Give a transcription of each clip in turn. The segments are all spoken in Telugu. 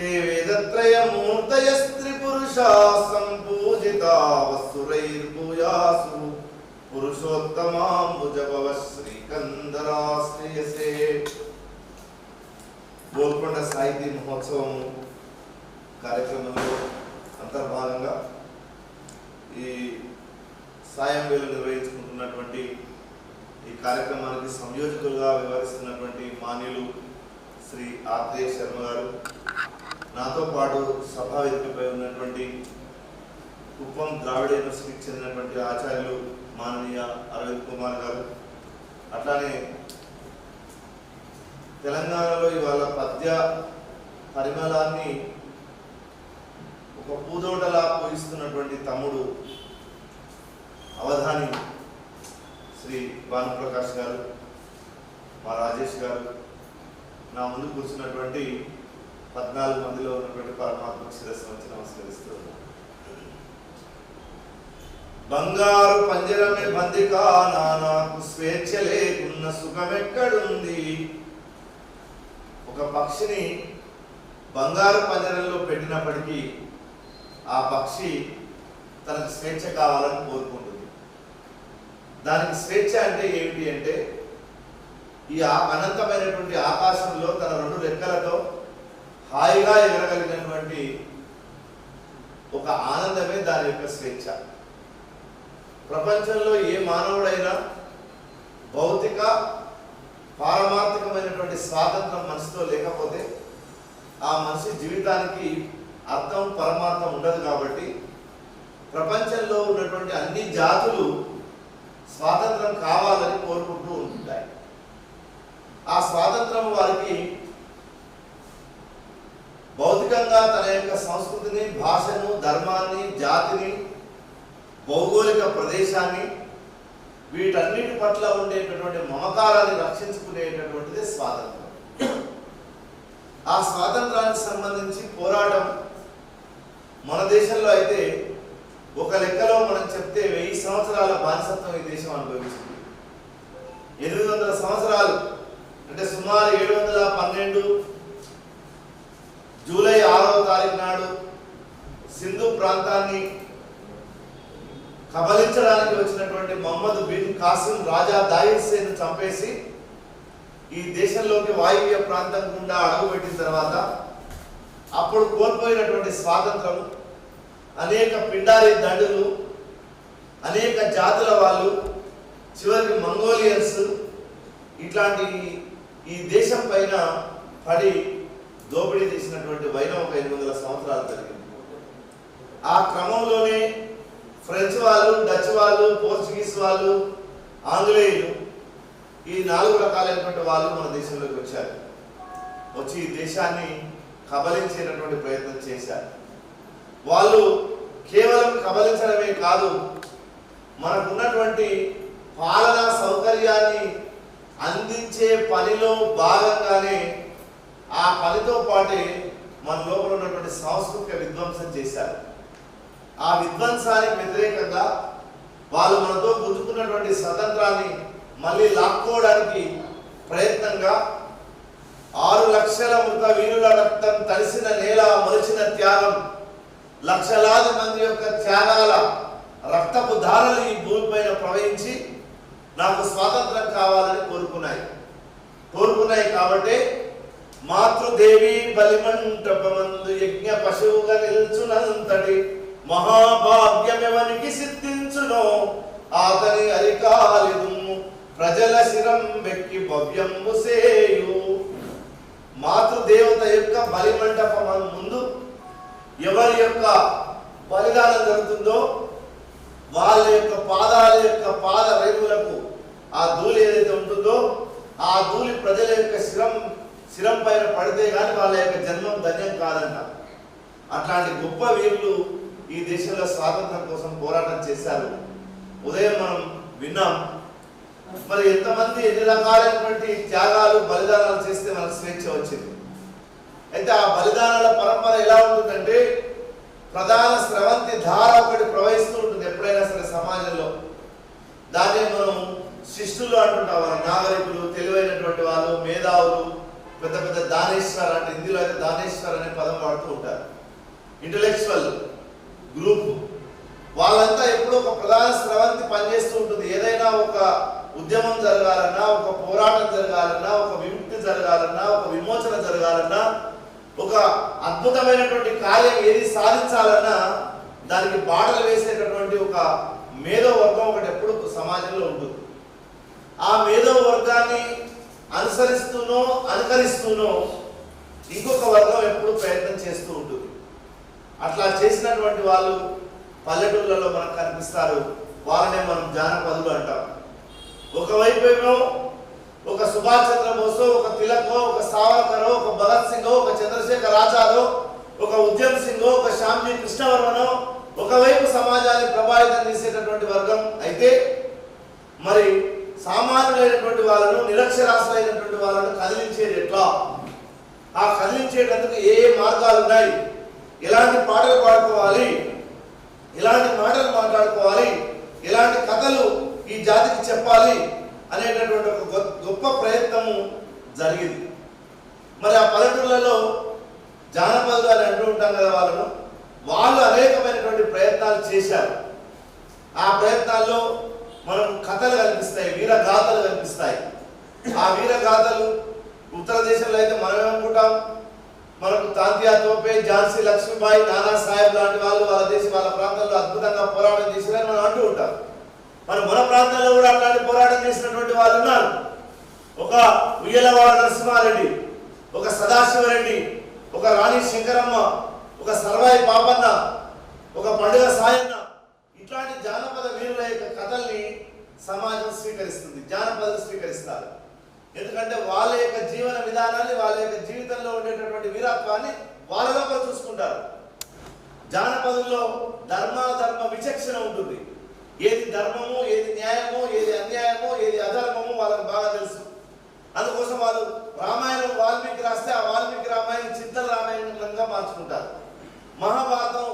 ते वेदत्रयमूर्तयस्त्रिपुरुषा सम्पूजिता वसुरैर्भूयासु पुरुषोत्तमाम्बुजभव श्रीकंदराश्रयसे। గోల్కొండ సాహితీ మహోత్సవం కార్యక్రమంలో అంతర్భాగంగా ఈ సాయం వేళ నిర్వహించుకుంటున్నటువంటి ఈ కార్యక్రమానికి సంయోజకులుగా వ్యవహరిస్తున్నటువంటి మాన్యులు శ్రీ ఆత్రేయ శర్మ గారు, నాతో పాటు సభా వేదికపై ఉన్నటువంటి కుప్పం ద్రావిడ యూనివర్సిటీకి చెందినటువంటి ఆచార్యులు మాననీయ అరవింద్ కుమార్ గారు, అట్లానే తెలంగాణలో ఇవాళ పద్య పరిమళాన్ని ఒక పూదోటలా పూయిస్తున్నటువంటి తమ్ముడు అవధాని శ్రీ భానుప్రకాష్ గారు, మా రాజేష్ గారు, నా ముందు కూర్చున్నటువంటి 14 మందిలో ఉన్నటువంటి పరమాత్మ శిరస్సు వచ్చి నమస్కరిస్తూ ఉన్నాను. బంగారు పంజరమే బందికా నాకు స్వేచ్ఛ లేకున్న సుఖమెక్కడుంది. ఒక పక్షిని బంగారు పంజరంలో పెట్టినప్పటికీ ఆ పక్షి తనకు స్వేచ్ఛ కావాలని కోరుకుంటుంది. దానికి స్వేచ్ఛ అంటే ఏమిటి అంటే ఈ అనంతమైనటువంటి ఆకాశంలో తన 2 రెక్కలతో హాయిగా ఎగరగలిగినటువంటి ఒక ఆనందమే దాని యొక్క స్వేచ్ఛ. ప్రపంచంలో ఏ మానవుడైనా భౌతిక పారమార్థికమైనటువంటి స్వాతంత్రం మనసుతో లేకపోతే ఆ మనిషి జీవితానికి అర్థం పరమార్థం ఉండదు. కాబట్టి ప్రపంచంలో ఉన్నటువంటి అన్ని జాతులు స్వాతంత్రం కావాలని కోరుకుంటూ ఉంటాయి. ఆ స్వాతంత్రం వారికి భౌతికంగా తన యొక్క సంస్కృతిని, భాషను, ధర్మాన్ని, జాతిని, భౌగోళిక ప్రదేశాన్ని, వీటన్నిటి పట్ల ఉండేటటువంటి మమకారాన్ని రక్షించుకునేటటువంటిది స్వాతంత్రం. ఆ స్వాతంత్రానికి సంబంధించి పోరాటం మన దేశంలో అయితే ఒక లెక్కలో మనం చెప్తే 1000 సంవత్సరాల బానిసత్వం ఈ దేశం అనుభవించింది. 800 సంవత్సరాలు అంటే సుమారు 712 జూలై 6వ తారీఖు నాడు సింధు ప్రాంతాన్ని కబలించడానికి వచ్చినటువంటి మహమ్మద్ బిన్ కాసిం రాజా దాయిర్ సేను చంపేసి ఈ దేశంలోకి వాయువ్య ప్రాంతం గుండా అడుగుపెట్టిన తర్వాత అప్పుడు కోల్పోయినటువంటి స్వాతంత్రం, అనేక పిండారి దండులు, అనేక జాతుల వాళ్ళు, చివరికి మంగోలియన్స్ ఇట్లాంటి ఈ దేశం పైన పడి దోపిడీ చేసినటువంటి వైనం ఒక 800 సంవత్సరాలు జరిగింది. ఆ క్రమంలోనే ఫ్రెంచ్ వాళ్ళు, డచ్ వాళ్ళు, పోర్చుగీస్ వాళ్ళు, ఆంగ్లేయులు ఈ 4 రకాలైనటువంటి వాళ్ళు మన దేశంలోకి వచ్చారు. వచ్చి ఈ దేశాన్ని కబలించేటటువంటి ప్రయత్నం చేశారు. వాళ్ళు కేవలం కబలించడమే కాదు, మనకున్నటువంటి పాలనా సౌకర్యాన్ని అందించే పనిలో భాగంగానే ఆ పనితో పాటే మన లోపల ఉన్నటువంటి సాంస్కృతిక విధ్వంసం చేశారు. ఆ విధ్వంసానికి వ్యతిరేకంగా వాళ్ళు మనతో గుంజుకున్నటువంటి స్వతంత్రాన్ని మళ్ళీ లాక్కోవడానికి ప్రయత్నంగా 6 లక్షల మృత వీరుల రక్తం తడిసిన నేల, మొలిచిన త్యాగం, లక్షలాది మంది యొక్క త్యాగాల రక్తపు ధారలు ఈ భూమిపైన ప్రవహించి నాకు స్వాతంత్రం కావాలని కోరుకున్నాయి. కాబట్టి మాతృదేవి బలిమంటపమందు యజ్ఞ పశువుగా నిల్చునంతటి మహాభాగ్యమెవనికి సిద్ధించునో ఆతని అరికాలిదు ప్రజల శిరం వెక్కి భవ్యంబు సేయు. మాతృదేవత యొక్క బలిమంటపం ముందు ఎవరి యొక్క బలిదానం జరుగుతుందో వాళ్ళ యొక్క పాదాల యొక్క పాద రేణువులకు ఆ ధూళి ఏదైతే ఉంటుందో ఆ ధూళి ప్రజల యొక్క శిరం పైన పడితే కానీ వాళ్ళ యొక్క జన్మం ధన్యం కాదంట. అట్లాంటి గొప్ప వీరులు ఈ దేశంలో స్వాతంత్రం కోసం పోరాటం చేశారు. ఉదయం మనం విన్నాం. మరి ఎంతమంది ఎన్ని రకాలైనటువంటి త్యాగాలు, బలిదానాలు చేస్తే మనకు స్వేచ్ఛ వచ్చింది. అయితే ఆ బలిదానాల పరంపర ఎలా ఉంటుందంటే ప్రధాన స్రవంతి ధార ఒకటి ప్రవహిస్తూ ఉంటుంది ఎప్పుడైనా సరే సమాజంలో. దాన్ని మనం శిష్టులు అంటుంటాం. నాగరికులు, తెలివైనటువంటి వాళ్ళు, మేధావులు, పెద్ద పెద్ద దానేశ్వర్ అంటే హిందీలో అయితే దానేశ్వర్ అనే పదం వాడుతూ ఉంటారు. ఇంటలెక్చువల్ గ్రూప్ వాళ్ళంతా ఎప్పుడూ ఒక ప్రధాన స్రవంతి పనిచేస్తూ ఉంటుంది. ఏదైనా ఒక ఉద్యమం జరగాలన్నా, ఒక పోరాటం జరగాలన్నా, ఒక విముక్తి జరగాలన్నా, ఒక విమోచన జరగాలన్నా, ఒక అద్భుతమైనటువంటి కార్యం ఏది సాధించాలన్నా దానికి బాటలు వేసేటటువంటి ఒక మేధో వర్గం ఒకటి ఎప్పుడు సమాజంలో ఉంటుంది. ఆ మేధో వర్గాన్ని అనుకరిస్తూనో ఇంకొక వర్గం ఎప్పుడు ప్రయత్నం చేస్తూ ఉంటుంది. అట్లా చేసినటువంటి వాళ్ళు పల్లెటూళ్ళలో మనకు కనిపిస్తారు. వాళ్ళనే మనం జానపదులు అంటాం. ఒకవైపు ఏమో ఒక సుభాష్ చంద్రబోసో, ఒక తిలకో, ఒక సావర్కరో, ఒక భగత్ సింగో, ఒక చంద్రశేఖర్ ఆజాదో, ఒక ఉద్యమ్ సింగో, ఒక శ్యామ్జీ కృష్ణవర్మనో ఒకవైపు సమాజాన్ని ప్రభావితం చేసేటటువంటి వర్గం అయితే, మరి సామాన్యులైనటువంటి వాళ్ళను, నిరక్షరాస్యులైనటువంటి వాళ్ళను కదిలించేది ఎట్లా, ఆ కదిలించేటందుకు ఏ మార్గాలు ఉన్నాయి, ఎలాంటి పాటలు పాడుకోవాలి, ఎలాంటి మాటలు మాట్లాడుకోవాలి, ఎలాంటి కథలు ఈ జాతికి చెప్పాలి అనేటటువంటి ఒక గొప్ప ప్రయత్నము జరిగింది. మరి ఆ పల్లెటూళ్ళలో జానపదులు అని అంటూ ఉంటాం కదా వాళ్ళు అనేకమైనటువంటి ప్రయత్నాలు చేశారు. ఆ ప్రయత్నాల్లో మనకు కథలు కనిపిస్తాయి, వీరగాథలు కనిపిస్తాయి. ఆ వీరగాథలు ఉత్తర దేశంలో అయితే మనం అనుకుంటాం మనకు తాంతియా తోపే, ఝాన్సీ లక్ష్మీబాయి, నానా సాహెబ్ లాంటి వాళ్ళు వాళ్ళ ప్రాంతంలో అద్భుతంగా పోరాటం చేశారని మనం అంటూ ఉంటాం. మన ప్రాంతంలో కూడా అట్లాంటి పోరాటం చేసినటువంటి వాళ్ళు ఉన్నారు. ఒక ఉయ్యలవాడ నరసింహారెడ్డి, ఒక సదాశివరెడ్డి, ఒక రాణి శంకరమ్మ, ఒక సర్వాయి పాపన్న, ఒక పండుగ సాయన్న, ఇట్లాంటి జానపద వీరుల యొక్క కథల్ని సమాజం స్వీకరిస్తుంది, జానపదులు స్వీకరిస్తారు. ఎందుకంటే వాళ్ళ యొక్క జీవన విధానాన్ని, వాళ్ళ యొక్క జీవితంలో ఉండేటటువంటి వీరత్వాన్ని వాళ్ళ లోపల చూసుకుంటారు. జానపదుల్లో ధర్మ విచక్షణ ఉంటుంది. ఏది ధర్మము, ఏది న్యాయమో, ఏది అన్యాయమో, ఏది అధర్మమో వాళ్ళకి బాగా తెలుసు. అందుకోసం వాళ్ళు రామాయణం వాల్మీకి రాస్తే ఆ వాల్మీకి రామాయణం చింతల రామాయణంగా మార్చుకుంటారు. మహాభారతం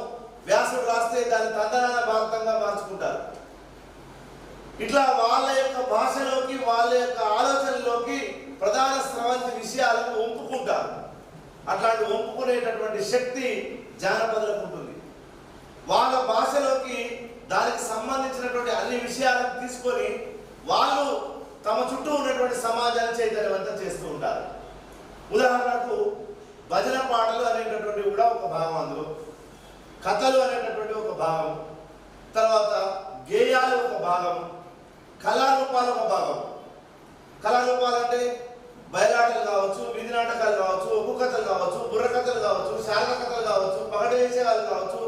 వ్యాసుడు రాస్తే దాన్ని తందనాన భారతంగా మార్చుకుంటారు. ఇట్లా వాళ్ళ యొక్క భాషలోకి, వాళ్ళ యొక్క ఆలోచనలోకి ప్రధాన స్రవంతి విషయాలను ఒప్పుకుంటారు. అట్లాంటి ఒప్పుకునేటటువంటి శక్తి జానపదులకు ఉంటుంది. వాళ్ళ భాషలోకి దానికి సంబంధించినటువంటి అన్ని విషయాలను తీసుకొని వాళ్ళు తమ చుట్టూ ఉన్నటువంటి సమాజాన్ని చైతన్యవంతం చేస్తూ ఉంటారు. ఉదాహరణకు భజన పాటలు అనేటటువంటి కూడా ఒక భాగం, అందులో కథలు అనేటటువంటి ఒక భాగం, తర్వాత గేయాలు ఒక భాగం, కళారూపాలు ఒక భాగం. కళారూపాలు అంటే బయలాటలు కావచ్చు, వీధి నాటకాలు కావచ్చు, ఒగ్గు కథలు కావచ్చు, బుర్ర కథలు కావచ్చు, శారద కథలు కావచ్చు, పగటి వేసేవాళ్ళు కావచ్చు,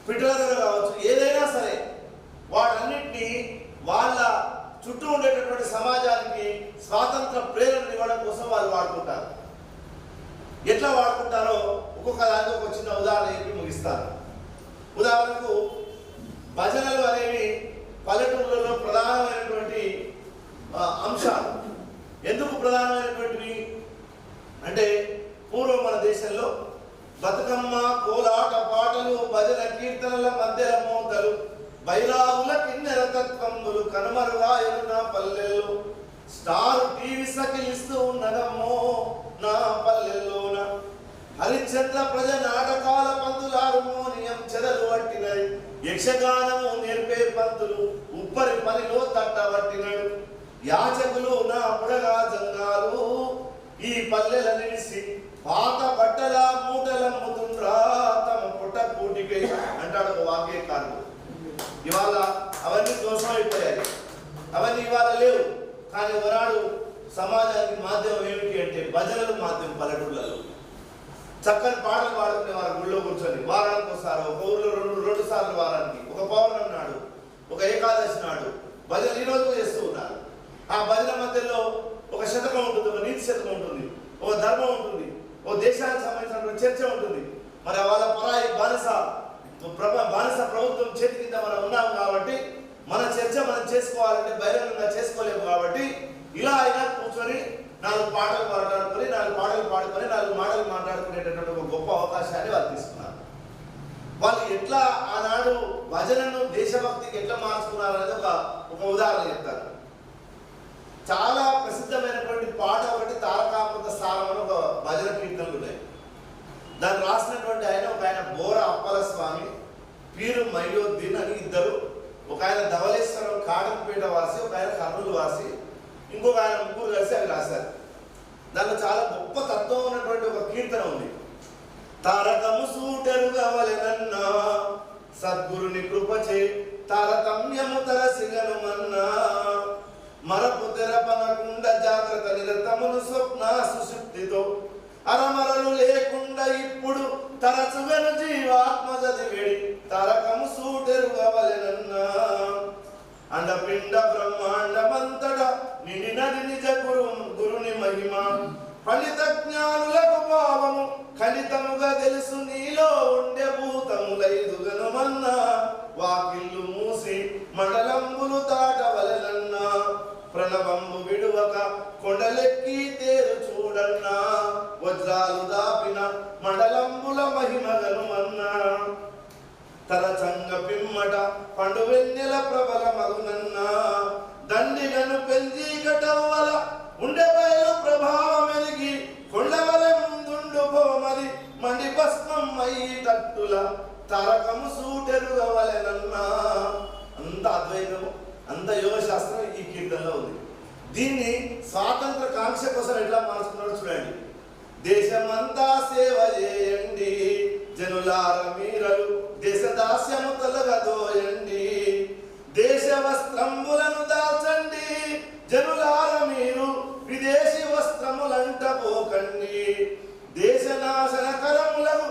పిట్టలు కావచ్చు, ఏదైనా సరే వాటన్నిటినీ వాళ్ళ చుట్టూ ఉండేటటువంటి సమాజానికి స్వాతంత్ర ప్రేరణ ఇవ్వడం కోసం వాళ్ళు వాడుకుంటారు. ఎట్లా వాడుకుంటారో ఒక్కొక్క దానికి ఒక చిన్న ఉదాహరణ చెప్పి ముగిస్తారు. ఉదాహరణకు భజనలు అనేవి పల్లెటూళ్ళలో ప్రధానమైనటువంటి అంశాలు. ఎందుకు ప్రధానమైనటువంటివి అంటే, పూర్వం మన దేశంలో బతుకమ్మ, కోలాట పాటలు, భజన కీర్తనల మధ్యల మోతలు, బైరాగుల కిన్నెర తత్వములు కనుమరువాయను నా పల్లెల్లో, స్టార్ టీవీ సకిలిస్తూ ఉన్నదమ్మో నా పల్లెల్లోన, హరిశ్చంద్ర ప్రజ నాటకాల పంతులు హార్మోనియం చెదలు పట్టినది, యక్షగానము నేర్పే పంతులు ఉప్పరి పనిలో తట్టబట్టినడు, యాచకులు నా పుడగా జంగాలు ఈ పల్లెల నిలిసి పాత బట్టల మూటలమ్ముతుండ్రా తమ పుట్ట కూటికై అంటాడు ఒక వాక్యకారుడు. ఇవాళ అవన్నీ దోషమైపోయాయి, అవన్నీ ఇవాళ లేవు. కానీ ఒకనాడు సమాజానికి మాధ్యమం ఏమిటి అంటే భజనలు మాధ్యమం. పల్లెటూళ్ళలో చక్కని పాటలు పాడుకునే వారు గుళ్ళో కూర్చొని వారానికి ఒకసారి, ఒక ఊర్లో రెండు సార్లు వారానికి, ఒక పౌర్ణమి నాడు, ఒక ఏకాదశి నాడు భజన ఈ రోజు చేస్తూ ఉన్నారు. ఆ భజన మధ్యలో ఒక శతకం ఉంటుంది, ఒక నీతి శతకం ఉంటుంది, ఒక ధర్మం ఉంటుంది, ఒక దేశానికి సంబంధించినటువంటి చర్చ ఉంటుంది. మరి వాళ్ళ పరాయి బానిస ప్రభుత్వం చేతి కింద మనం ఉన్నాం కాబట్టి మన చర్చ మనం చేసుకోవాలంటే బహిరంగంగా చేసుకోలేము. కాబట్టి ఇలా అయినా కూర్చొని 4 పాటలు మాట్లాడుకొని, 4 పాటలు పాడుకొని, 4 మాటలు మాట్లాడుకునేటటువంటి ఒక గొప్ప అవకాశాన్ని వాళ్ళు తీసుకున్నారు. వాళ్ళు ఎట్లా ఆనాడు భజనను దేశభక్తికి ఎట్లా మార్చుకున్నారు అనేది ఒక ఉదాహరణ చెప్తారు. చాలా ప్రసిద్ధమైనటువంటి పాట ఒకటి తారకామృత సారం దాన్ని రాసినటువంటి ఆయన ఒక ఆయన బోర అప్పల స్వామి, పీరు మయ్యోద్దీన్ అని ఇద్దరు. ఒక ఆయన ధవళేశ్వరం కాటంపేట వాసి, ఒక ఆయన కర్నూలు వాసి, ఇంకొక ఆయన ముగ్గురు కలిసి అవి రాశారు. దాంట్లో చాలా గొప్ప తత్వం ఉన్నటువంటి ఒక కీర్తన ఉంది. తారకము సూటెరుగవలెనన్నా సద్గురుని కృపచే తారతమ్యము తరసిగను మన్నా మరపు తెరపనకుండా జాగ్రత్త నిరతమును స్వప్న సుశుద్ధితో అరమరలు లేకుండా ఇప్పుడు తరచుగను జీవాత్మ చదివేడి తారకము సూటెరుగవలెనన్నా అండపిండ బ్రహ్మాండమంతట నిండినది నిజ గురుని మహిమ ఫలిత జ్ఞానులకు భావము ఖనితముగా తెలుసు నీలో ఉండే భూతములైదుగను మన్నా వాకిళ్ళు మూసి మండలంబులు తాటవలెనన్నా ప్రణవంబు విడువక కొండలెక్కి తేరు చూడన్నా వజ్రాలు దాపిన మండలంబుల మహిమగను మన్నా తరచంగ పిమ్మట పండు వెన్నెల ప్రబల మగునన్నా దండిగను పెంజీకటవ్వల ఉండే బయలు ప్రభావమెలిగి కొండవల ముందుండు పోమది మండి భస్మం అయ్యి తట్టుల తారకము సూటెరుగవలెనన్నా. అంత అద్వైతము, అంత యోగ శాస్త్రం ఈ కీర్తనలో ఉంది. దీన్ని స్వాతంత్ర కాంక్ష కోసం ఎట్లా మార్చుకున్నాడు చూడండి. దేశమంతా సేవ చేయండి జనులార మీరలు దేశ దాస్యము తొలగదోయండి దేశ వస్త్రములను దాల్చండి జనులార మీరు విదేశీ వస్త్రములంట పోకండి దేశ నాశన కరములకు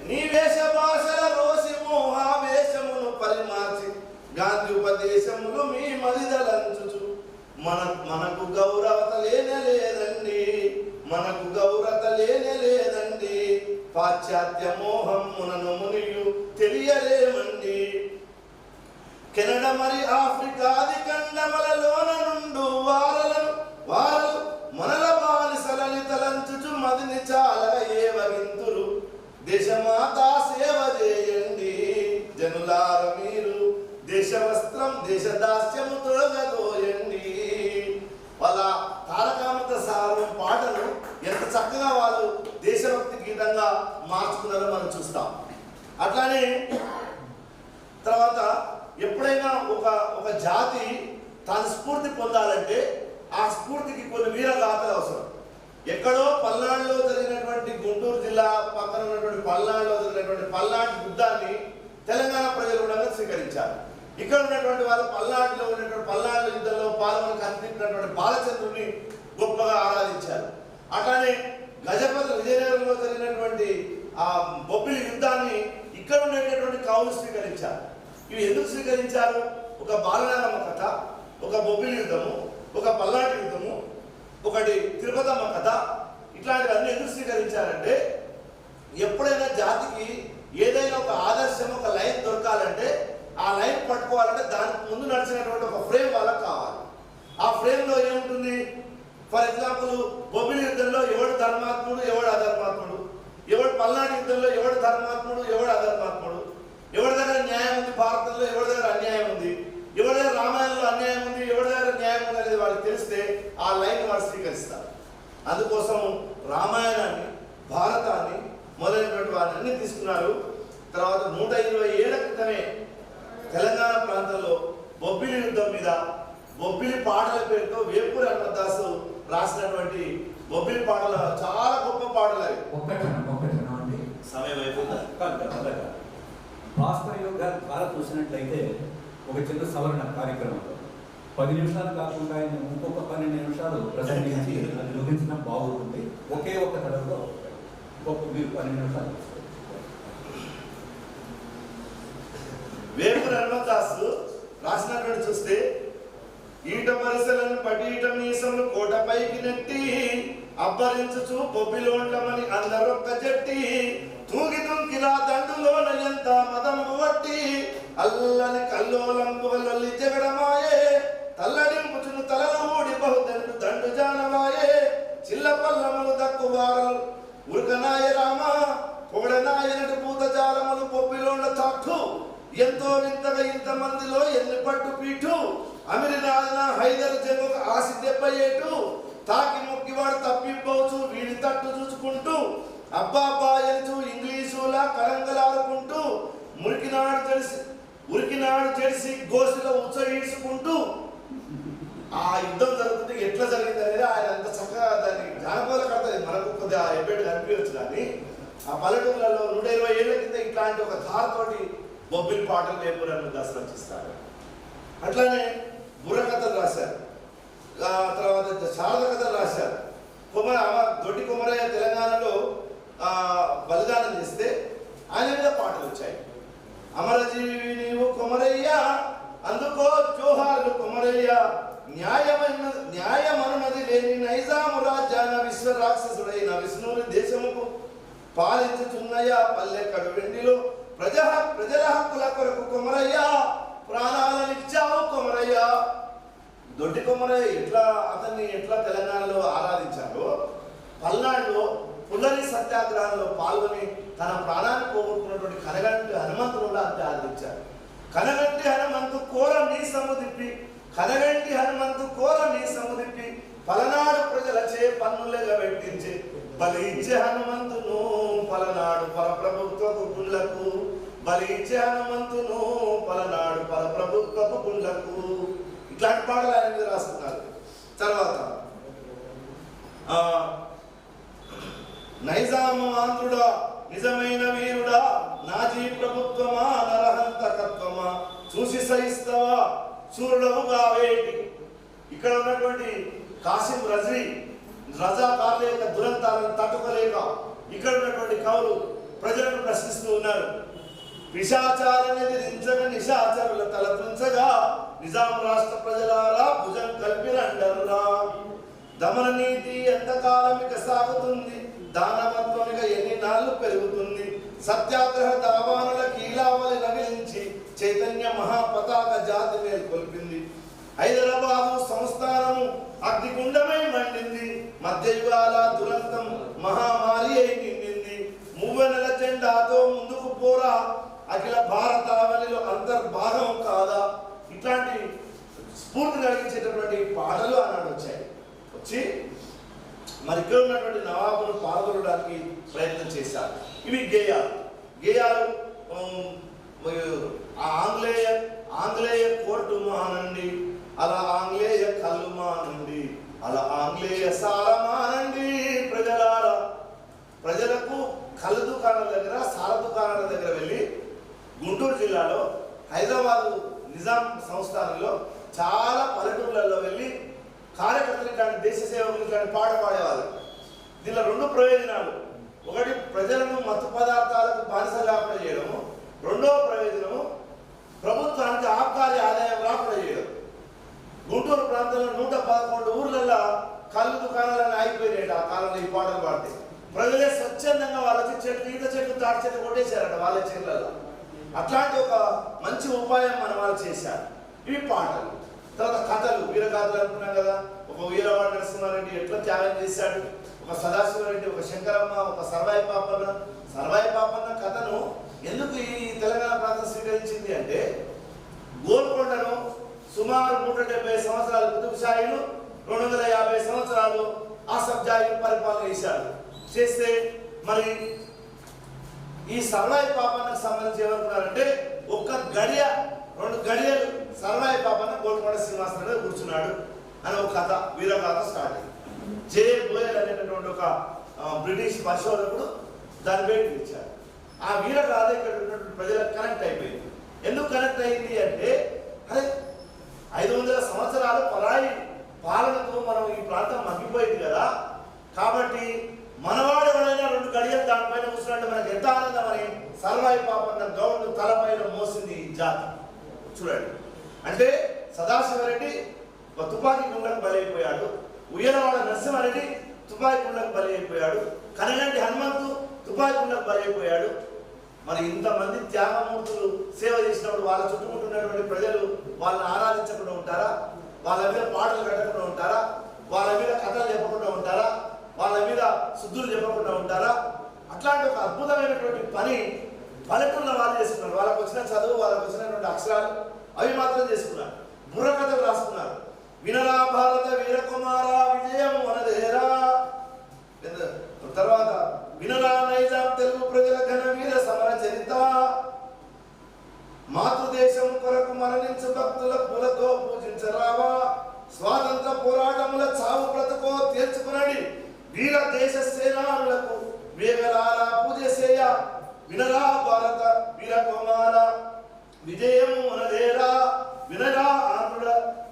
నీ వేష భాషల రోసి మోహావేశమును పరిమార్చి గాంధీ ఉపదేశములు మీ మదిదలంచుచు మనకు గౌరవత లేదండి, మనకు గౌరవత లేదండి, పాశ్చాత్య మోహం మునను మునియు తెలియలేమండి. కెనడా మరి ఆఫ్రికాది ఖండములలోన నుండు వారలు మనల బానిసలని తలంచుచు మదిని చాలా ఏవగింతురు దేశమాతా సేవ చేయండి జనులార మీరు దేశ వస్త్రం దేశ దాస్యము తొలగదోయండి. వాళ్ళ తారకామత సారం పాటను ఎంత చక్కగా వాళ్ళు దేశభక్తి గీతంగా మార్చుకున్నారో మనం చూస్తాం. అట్లానే తర్వాత ఎప్పుడైనా ఒక జాతి తాను స్ఫూర్తి పొందాలంటే ఆ స్ఫూర్తికి కొన్ని వీరగాథలు అవసరం. ఎక్కడో పల్నాడులో జరిగినటువంటి గుంటూరు జిల్లా పక్కన ఉన్నటువంటి పల్నాడులో జరిగినటువంటి పల్నాడు యుద్ధాన్ని తెలంగాణ ప్రజలు కూడా స్వీకరించారు. ఇక్కడ ఉన్నటువంటి వాళ్ళు పల్నాడులో ఉన్నటువంటి పల్నాడు యుద్ధంలో పాల్గొని కనిపించినటువంటి బాలచంద్రుని గొప్పగా ఆరాధించారు. అట్లానే గజపతి విజయనగరంలో జరిగినటువంటి ఆ బొబ్బిలి యుద్ధాన్ని ఇక్కడ ఉండేటటువంటి కవులు స్వీకరించారు. ఇవి ఎందుకు స్వీకరించారు? ఒక బాలనాగమ్మ కథ, ఒక బొబ్బిలి యుద్ధము, ఒక పల్నాడు యుద్ధము, ఒకటి తిరుపతమ్మ కథ, ఇట్లాంటివన్నీ ఎందుకు స్వీకరించారంటే ఎప్పుడైనా జాతికి ఏదైనా ఒక ఆదర్శం ఒక లైన్ దొరకాలంటే ఆ లైన్ పట్టుకోవాలంటే దానికి ముందు నడిచినటువంటి ఒక ఫ్రేమ్ వాళ్ళకి కావాలి. ఆ ఫ్రేమ్లో ఏముంటుంది? ఫర్ ఎగ్జాంపుల్ బొబ్బిలి యుద్ధంలో ఎవడు ధర్మాత్ముడు ఎవడు అధర్మాత్ముడు, ఎవడు పల్నాడు యుద్ధంలో ఎవడు ధర్మాత్ముడు ఎవడు అధర్మాత్ముడు, ఎవరి దగ్గర న్యాయం ఉంది భారతంలో ఎవరి దగ్గర అన్యాయం ఉంది, ఎవరి దగ్గర రామాయణంలో అన్యాయం ఉంది ఎవరి దగ్గర న్యాయం ఉంది అనేది వాళ్ళకి తెలిస్తే ఆ లైన్ వాళ్ళు స్వీకరిస్తారు. అందుకోసం రామాయణాన్ని భారతాన్ని మొదలైనటువంటి వారిని తీసుకున్నారు. తర్వాత 120 ఏళ్ల క్రితమే తెలంగాణ ప్రాంతంలో బొబ్బిలి యుద్ధం మీద బొబ్బిలి పాటల పేరుతో వేపూరి హనుమదాసు రాసినటువంటి బొబ్బిలి పాటలు చాలా గొప్ప పాటలు అవి. సమయం అయిపోయింది. భాస్కర్ యోగ ద్వారా చూసినట్లయితే ఒక చిన్న సవరణ కార్యక్రమంలో 10 నిమిషాలు కాకుండా ఆయన ఇంకొక 12 నిమిషాలు ప్రసంగించి అది ముగించడం బాగుంటుంది. ఒకే ఒక్క తడవలో మీరు 12 నిమిషాలు. వేపూరి హనుమదాసు రాసినటువంటి చూస్తే ఈట పరిసలను పటీట మీసములు కోటపైకి నెట్టి అబ్బరించుచు బొబ్బిలోండమని అందరొక్క జట్టి తూగి తుంకిలా దండులోన ఎంత మదంబు వట్టి అల్లని కల్లోలంబుగలొల్లి జగడమాయే తల్లడింపుచును తలలు ఊడి బహుదండు దండు జానవాయే చిల్ల పల్లములు దక్కువారలు ఉరకనాయ రామ పొగడనాయనటి పూత జాలములు బొబ్బిలోండ తాక్కు ఎంతో వింతగా ఇంతమందిలో ఎన్ని పట్టు పీఠు అమిరినాథన హైదర్ జగొక ఆసి దెబ్బయేటు తాకి మొక్కివాడు తప్పిపోవచ్చు వీడి తట్టు చూసుకుంటూ అబ్బాబ్బాయ ఉరికినాడు చెడిసి గోసిలో ఉచ్చగించుకుంటూ ఆ యుద్ధం జరుగుతుంటే ఎట్లా జరిగింది అనేది ఆయన అంత చక్కగా దాన్ని జానపద కథ మనకు కొద్దిగా ఎబ్బెట్టు కనిపించచ్చు. కానీ ఆ పల్లెటూళ్ళలో 120 ఏళ్ల కింద ఇట్లాంటి ఒక ధారతోటి బొబ్బిలి పాటలు వేపురని దర్శనమిస్తారు. అట్లానే బుర్ర కథలు రాశారు, తర్వాత శారద కథలు రాశారు. దొడ్డి కొమరయ్య తెలంగాణలో బలిదానం చేస్తే ఆయన మీద పాటలు వచ్చాయి. అమరజీవి నీవు కొమరయ్య, అందుకో జోహార్లు కొమరయ్య, న్యాయమనుమది లేని నైజాము రాజ్యాన విశ్వ రాక్షసుడైన విష్ణువుని దేశముకు పాలించుచున్నయ్య, పల్లె కడువెండిలో ప్రజల హక్కుల కొరకు కొమరయ్య, ప్రాణాలనిచ్చావు కొమరయ్య. దొడ్డి కొమరయ్య అతన్ని ఎట్లా తెలంగాణలో ఆరాధించారో, పల్నాడులో పుల్లరి సత్యాగ్రహంలో పాల్గొని తన ప్రాణాన్ని పోగొట్టుకున్నటువంటి కనగంటి హనుమంతుడు కూడా అంతే ఆరాధించారు. కనగంటి హనుమంతు కోర మీసము దిప్పి, కనగంటి హనుమంతు కోర మీసము దిప్పి, పలనాడు ప్రజలచే పన్నులుగా పెట్టించి బలి ఇచ్చే హనుమంతును పలనాడు పరప్రభుత్వపు గుళ్ళకు, బలి ఇచ్చే హనుమంతును పలనాడు పరప్రభుత్వపు గుళ్ళకు. ఇట్లాంటి పాటలు ఆయన మీద రాస్తున్నారు. తర్వాత నైజాము ఆంధ్రుడా నిజమైన వీరుడా, నాజీ ప్రభుత్వమా నరహంతకత్వమా, చూసి సహిస్తావా సూర్యుడవుగా వేటి. ఇక్కడ ఉన్నటువంటి కాసిం రజాకార్ల యొక్క దురంతాలను తట్టుకోలేక ఇక్కడ ఉన్నటువంటి కవులు ప్రజలను ప్రశ్నిస్తూ ఉన్నారు. పిశాచాలని ఎదిరించగా నిశాచరుల తలపించగా, నిజాం రాష్ట్ర ప్రజలారా భుజం కల్పిరండరురా. దమన నీతి ఎంతకాలం ఇక సాగుతుంది, దానవత్వం ఇక ఎన్ని నాళ్ళు పెరుగుతుంది. సత్యాగ్రహ దావానుల కీలావలి రగిలించి చైతన్య మహాపతాక జాతి మేల్కొల్పింది. హైదరాబాదు సంస్థానము అగ్నిగుండమై మండింది, మధ్యయుగాల దురంతం మహామారి అయి నిండింది. మూవెనెల జెండాతో ముందుకు పోరా, అఖిల భారతావనిలో అంతర్భాగం కాదా. ఇట్లాంటి స్ఫూర్తి కలిగించేటటువంటి పాటలు ఆనాడు వచ్చి మరి ఇక్కడ ఉన్నటువంటి నవాబును పాల్గొనడానికి ప్రయత్నం చేశారు. ఇవి గేయాలు ఆంగ్లేయ కోర్టు మానండి, అలా ఆంగ్లేయ కళ్ళు మానండి, అలా ఆంగ్లేయ సార మానండి. ప్రజలకు కళ్ళు దుకాణాల దగ్గర సార దుకాణాల దగ్గర వెళ్ళి గుంటూరు జిల్లాలో హైదరాబాదు నిజాం సంస్థానంలో చాలా పల్లెటూళ్ళల్లో వెళ్ళి కార్యకర్తలు కానీ దేశ సేవకులు కానీ పాట పాడేవాళ్ళు. దీనిలో 2 ప్రయోజనాలు. ఒకటి, ప్రజలను మత్తు పదార్థాలకు బానిస లేకుండా చేయడము. రెండవ ప్రయోజనము, ప్రభుత్వానికి ఆబ్కారీ ఆదాయం రాకుండా చేయడం. గుంటూరు ప్రాంతంలో 111 ఊర్లలో కళ్ళు దుకాణాలను ఆగిపోయినాయి ఆ కాలంలో ఈ పాటలు పాడితే. ప్రజలే స్వచ్ఛందంగా వాళ్ళకి ఈత చెట్లు తాటి చెట్లు కొట్టేశారట వాళ్ళ చెట్లలో. అట్లాంటి ఒక మంచి ఉపాయం మన వాళ్ళు చేశారు. ఇవి పాటలు. తర్వాత కథలు, వీరగాథలు అనుకున్నాం కదా. ఒక వీరవాడ నరసింహారెడ్డి ఎట్లా త్యాగం చేశాడు, ఒక సదాశివరెడ్డి, ఒక శంకరమ్మ, ఒక సర్వాయి పాపన్న కథను ఎందుకు ఈ తెలంగాణ ప్రాంతం స్వీకరించింది అంటే, గోల్కొండను సుమారు 170 సంవత్సరాలు కుతుబ్ షాహీలు, 250 సంవత్సరాలు ఆసఫ్ జాహీలు పరిపాలన చేస్తే మరి ఈ సర్వాయి పాపన్నకు సంబంధించి ఏమనుకున్నారంటే, 2 గడియలు సర్వాయి పాపన్న గోల్కొండ శ్రీనివాసరావు కూర్చున్నాడు అని ఒక కథ, వీరగాథ స్టార్ట్ అయింది. జే బోయల్ అనేటటువంటి ఒక బ్రిటిష్ పరిశోధకుడు దాని పేరు ఇచ్చారు. ఆ వీరగాథ ఇక్కడ ఉన్నటువంటి ప్రజలకు కనెక్ట్ అయిపోయింది. ఎందుకు కనెక్ట్ అయింది అంటే, అరే 500 సంవత్సరాలు పరాయి పాలనతో మనం ఈ ప్రాంతం మగ్గిపోయింది కదా, కాబట్టి మనవాడు ఎవరైనా 2 గడియలు దానిపైన కూర్చున్నట్టు మనకు ఎంత ఆనందం అని సర్వాయి పాపన్న గౌండ్ తలపైన మోసింది ఈ జాతి. చూడండి, అంటే సదాశివరెడ్డి తుపాకీ గుండకు బలైపోయాడు, ఉయ్యలవాడ నరసింహారెడ్డి తుపాకీ గుండకు బలైపోయాడు, కనగంటి హనుమంతు తుపాకీ గుండకు బలైపోయాడు. మరి ఇంతమంది త్యాగమూర్తులు సేవ చేసినప్పుడు వాళ్ళ చుట్టుముట్టున్నటువంటి ప్రజలు వాళ్ళని ఆరాధించకుండా ఉంటారా? వాళ్ళ మీద పాటలు కట్టకుండా ఉంటారా? వాళ్ళ మీద కథలు చెప్పకుండా ఉంటారా? వాళ్ళ మీద శుద్ధులు చెప్పకుండా ఉంటారా? అట్లాంటి ఒక అద్భుతమైనటువంటి పని పల్లెటూళ్ళ వాళ్ళు చేసుకున్నారు. వాళ్ళకు వచ్చిన చదువు, వాళ్ళకు వచ్చినటువంటి అక్షరాలు అవి మాత్రం చేసుకున్నారు. బుర్రకథలు రాసుకున్నారు. వినరా భారత వీరకుమార విజయం మనదేరా. తర్వాత వినరా నైజాం తెలుగు ప్రజల ఘన వీర సమర చరిత. మాతృదేశం కొరకు మరణించు భక్తుల పూలతో పూజించరావా, స్వాతంత్ర పోరాటముల చావు బ్రతుకో తీర్చుకునడి వీర దేశ సేనానులకు వేగరాల పూజ చేయ, వినరా భారత వీర కుమార విజయం మనదేరా, వినరా ఆంధ్రుడ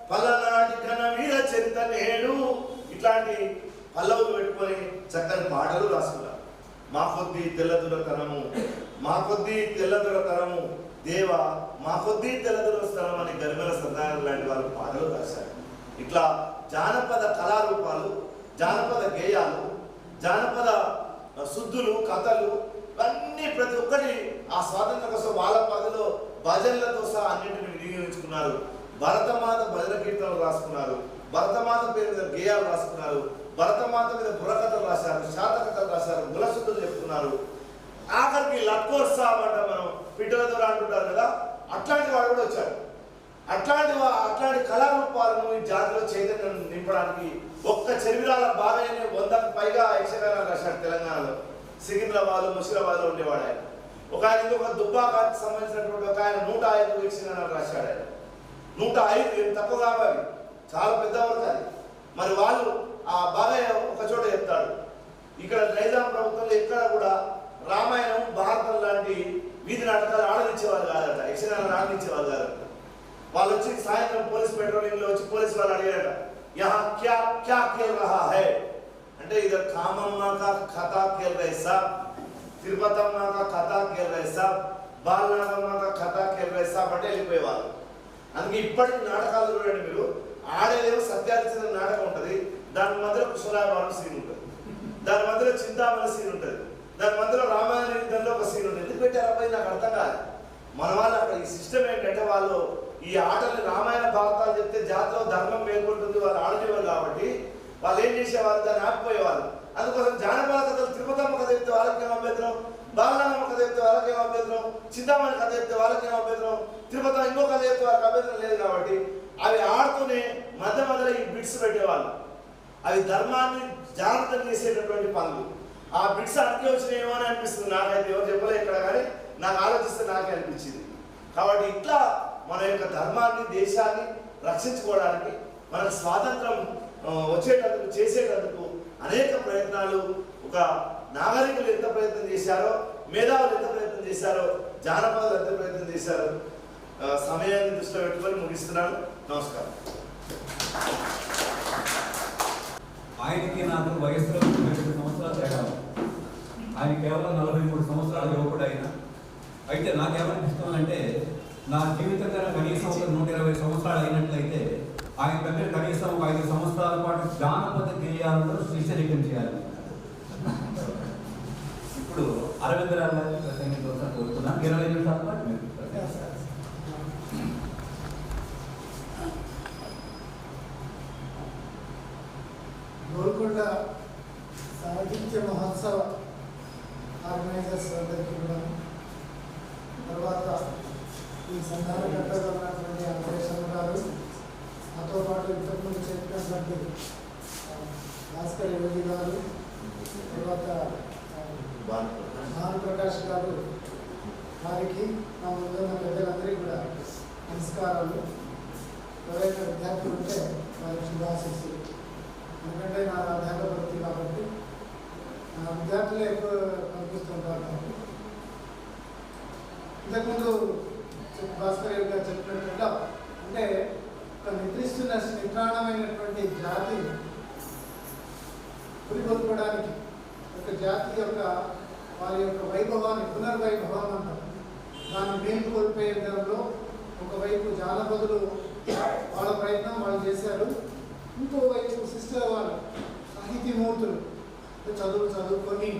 పల్లనాటి ఘన వీర చరిత నేడు. ఇట్లాంటి పల్లవులు పెట్టుకొని చక్కని పాటలు రాసుకున్నారు. మా కొద్దీ తెల్లదురతనము, మా కొద్దీ తెల్లదురతనము దేవ, మా కొద్దీ తెల్లదురతనం అని గరిమెల సత్యనారాయణ లాంటి వాళ్ళు పాటలు రాశారు. ఇట్లా జానపద కళారూపాలు, జానపద గేయాలు, జానపద శుద్ధులు, కథలు అన్నీ ప్రతి ఒక్కటి ఆ స్వాతంత్రం కోసం వాళ్ళ పదలో భజనలతో సహా అన్నింటిని వినియోగించుకున్నారు. భరతమాత భజన కీర్తనలు రాసుకున్నారు, భరతమాత పేరు మీద గేయాలు రాసుకున్నారు, భరతమాత మీద బుర్రకథలు రాశారు, శాతకథలు రాశారు, గులశుద్ధులు చెప్తున్నారు. ఆఖరికి లక్కోర్ సాబ్ అంట మనం పిట్టల ద్వారా అంటుంటారు కదా, అట్లాంటి వాడు కూడా వచ్చాడు. అట్లాంటి కళారూపాలను ఈ జాతిలో చైతన్యం నింపడానికి ఒక్క చెరివిరాల బాగానే 100కు పైగా యక్షగానాలు రాశాడు తెలంగాణలో. సికింద్రాబాద్, ముషిరాబాద్లో ఉండేవాడు ఆయన. ఒక ఆయన ఒక దుబ్బాకాకి సంబంధించినటువంటి ఒక ఆయన 105 యక్షగానాలు రాశాడు. ఆయన 105 ఏం తక్కువ కావాలి, చాలా పెద్ద వర్క్ అది. మరి వాళ్ళు ఆ బాగా ఒక చోట చెప్తాడు, ఇక్కడ నైజాం ప్రభుత్వంలో ఎక్కడ కూడా రామాయణం, భారతం లాంటి వీధి నాటకాలు ఆడనిచ్చేవాళ్ళు కాదట, యక్షగానాలు ఆడనిచ్చేవాళ్ళు కాదట. వాళ్ళు వచ్చి సాయంత్రం పోలీస్ పెట్రోలింగ్ లో వచ్చి పోలీసు వాళ్ళు అడిగారట, యహా క్యా క్యా ఖేల్ రహా హై అంటే, ఇదర్ కామమ్మ కా కథా ఖేల్ రహే సాబ్, తిరుపతమ్మ కా కథా ఖేల్ రహే సాబ్, బాలనాగమ్మ కా కథా ఖేల్ రహే సాబ్ అంటే వెళ్ళిపోయేవాళ్ళు. అందుకే ఇప్పటికి నాటకాలు చూడండి మీరు, ఆడేదేమో సత్యార్థించిన నాటకం ఉంటుంది, దాని మధ్యలో కుశలాభారం సీన్ ఉంటుంది, దాని మధ్యలో చింతామణి సీన్ ఉంటుంది, దాని మధ్యలో రామాయణ యుద్ధంలో ఒక సీన్ ఉంటుంది. ఎందుకు పెట్టారు అబ్బాయి నాకు అర్థం కాదు. మన వాళ్ళు అక్కడ ఈ సిస్టమ్ ఏంటంటే, వాళ్ళు ఈ ఆటలు రామాయణ భారతాలు చెప్తే జాతిలో ధర్మం మేల్కొంటుంది, వాళ్ళు ఆడలేవారు కాబట్టి వాళ్ళు ఏం చేసేవాళ్ళు, దాన్ని ఆపిపోయేవాళ్ళు. అందుకోసం జానపద కథలు, తిరుపతమ్మ కథ చెప్తే వాళ్ళకి ఏం అభ్యంతరం, బాలనాగమ్మ కథ చెప్తే వాళ్ళకి ఏం అభ్యంతరం, చింతామణి కథ చెప్తే వాళ్ళకి ఏం అభ్యంతరం, తిరుపతి ఇంకో కథ చెప్తే వాళ్ళకి అభ్యంతరం లేదు. కాబట్టి అవి ఆడుతూనే మధ్య మధ్యలో ఈ బిట్స్ పెట్టేవాళ్ళు. అవి ధర్మాన్ని జాగ్రత్త చేసేటటువంటి పనులు. ఆ బిట్స్ అడిగి వచ్చినాయేమో అని అనిపిస్తుంది నాకైతే, ఎవరు చెప్పలే ఇక్కడ, కానీ నాకు ఆలోచిస్తే నాకే అనిపించింది. కాబట్టి ఇట్లా మన యొక్క ధర్మాన్ని, దేశాన్ని రక్షించుకోవడానికి, మనకు స్వాతంత్రం వచ్చేటందుకు, చేసేటందుకు అనేక ప్రయత్నాలు, ఒక నాగరికులు ఎంత ప్రయత్నం చేశారో, మేధావులు ఎంత ప్రయత్నం చేశారో, జానపదులు ఎంత ప్రయత్నం చేశారో, సమయాన్ని దృష్టిలో పెట్టుకొని ముగిస్తున్నాను. నమస్కారం. ఆయనకి నాకు వయసులో 22 సంవత్సరాలు తేడా, ఆయన కేవలం 43 సంవత్సరాల యువకుడు అయిన. అయితే నాకేమనిపిస్తుందంటే, నా జీవితం కనీసం ఒక 120 సంవత్సరాలు అయినట్లయితే ఆయన దగ్గర కనీసం ఒక 5 సంవత్సరాల పాటు జానపద గేయాలను శిష్యరికం చేయాలి. ఇప్పుడు అరవిందరావు ప్రసంగించవలసిన కోరుతున్నాను. 20 నిమిషాల పాటు మీరు గోల్కొండ సాహిత్య మహోత్సవ ఆర్గనైజర్స్ అందరికీ కూడా, తర్వాత ఈ సంధానకర్తగా ఉన్నటువంటి అంబేశ్వర గారు, నాతో పాటు ఇంతకుముందు చెప్పినటువంటి భాస్కర్ యోగి గారు, తర్వాత భానుప్రకాష్ గారు, వారికి నా ముందున్న పెద్దలందరికీ కూడా నమస్కారాలు. ఎవరైనా విద్యార్థులు ఉంటే వారికి శుభాశిస్సులు. ఎందుకంటే నా అధ్యాపకృతి కాబట్టి నా విద్యార్థులు ఎక్కువ కనిపిస్తుంటారు. ఇంతకుముందు భాస్కర్ గారు చెప్పినట్టుగా, అంటే ఒక నిద్రాణమైనటువంటి జాతి పురికొల్పడానికి, ఒక జాతి యొక్క వారి యొక్క వైభవాన్ని, పునర్వైభవం అంటారు, దాన్ని మేలుకొల్పే విధంలో ఒకవైపు జానపదులు వాళ్ళ ప్రయత్నం వాళ్ళు చేశారు, ఇంకోవైపు సిస్టర్ వాళ్ళు సాహితీమూర్తులు చదువుకొని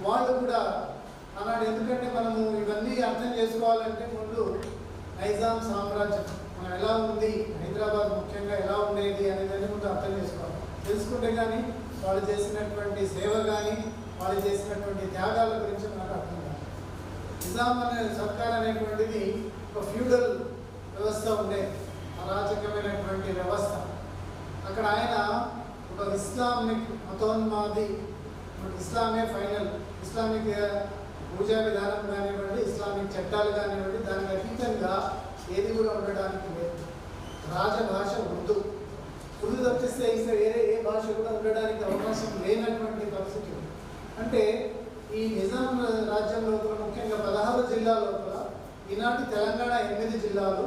వాళ్ళు కూడా అలాంటి, ఎందుకంటే మనము ఇవన్నీ అర్థం చేసుకోవాలంటే ముందు నైజాం సామ్రాజ్యం మనం ఎలా ఉంది, హైదరాబాద్ ముఖ్యంగా ఎలా ఉండేది అనేది ముందు అర్థం చేసుకోవాలి. తెలుసుకుంటే కానీ వాళ్ళు చేసినటువంటి సేవ కానీ, వాళ్ళు చేసినటువంటి త్యాగాల గురించి మనకు అర్థం కాదు. నిజాం అనే సర్కార్ అనేటువంటిది ఒక ఫ్యూడల్ వ్యవస్థ ఉండేది, అరాచకమైనటువంటి వ్యవస్థ. అక్కడ ఆయన ఒక ఇస్లామిక్ మతోన్మాది, ఇస్లామే ఫైనల్, ఇస్లామిక్ పూజా విధానం కానివ్వండి, ఇస్లామిక్ చట్టాలు కానివ్వండి, దానికి అతీతంగా ఏది కూడా ఉండడానికి లేదు. రాజభాష ఉర్దూ. ఉర్దూ తప్పిస్తే ఇంకా వేరే ఏ భాష కూడా ఉండడానికి అవకాశం లేనటువంటి పరిస్థితి. అంటే ఈ నిజాం రాజ్యం లోపల ముఖ్యంగా 16 జిల్లాల లోపల ఈనాటి తెలంగాణ 8 జిల్లాలు,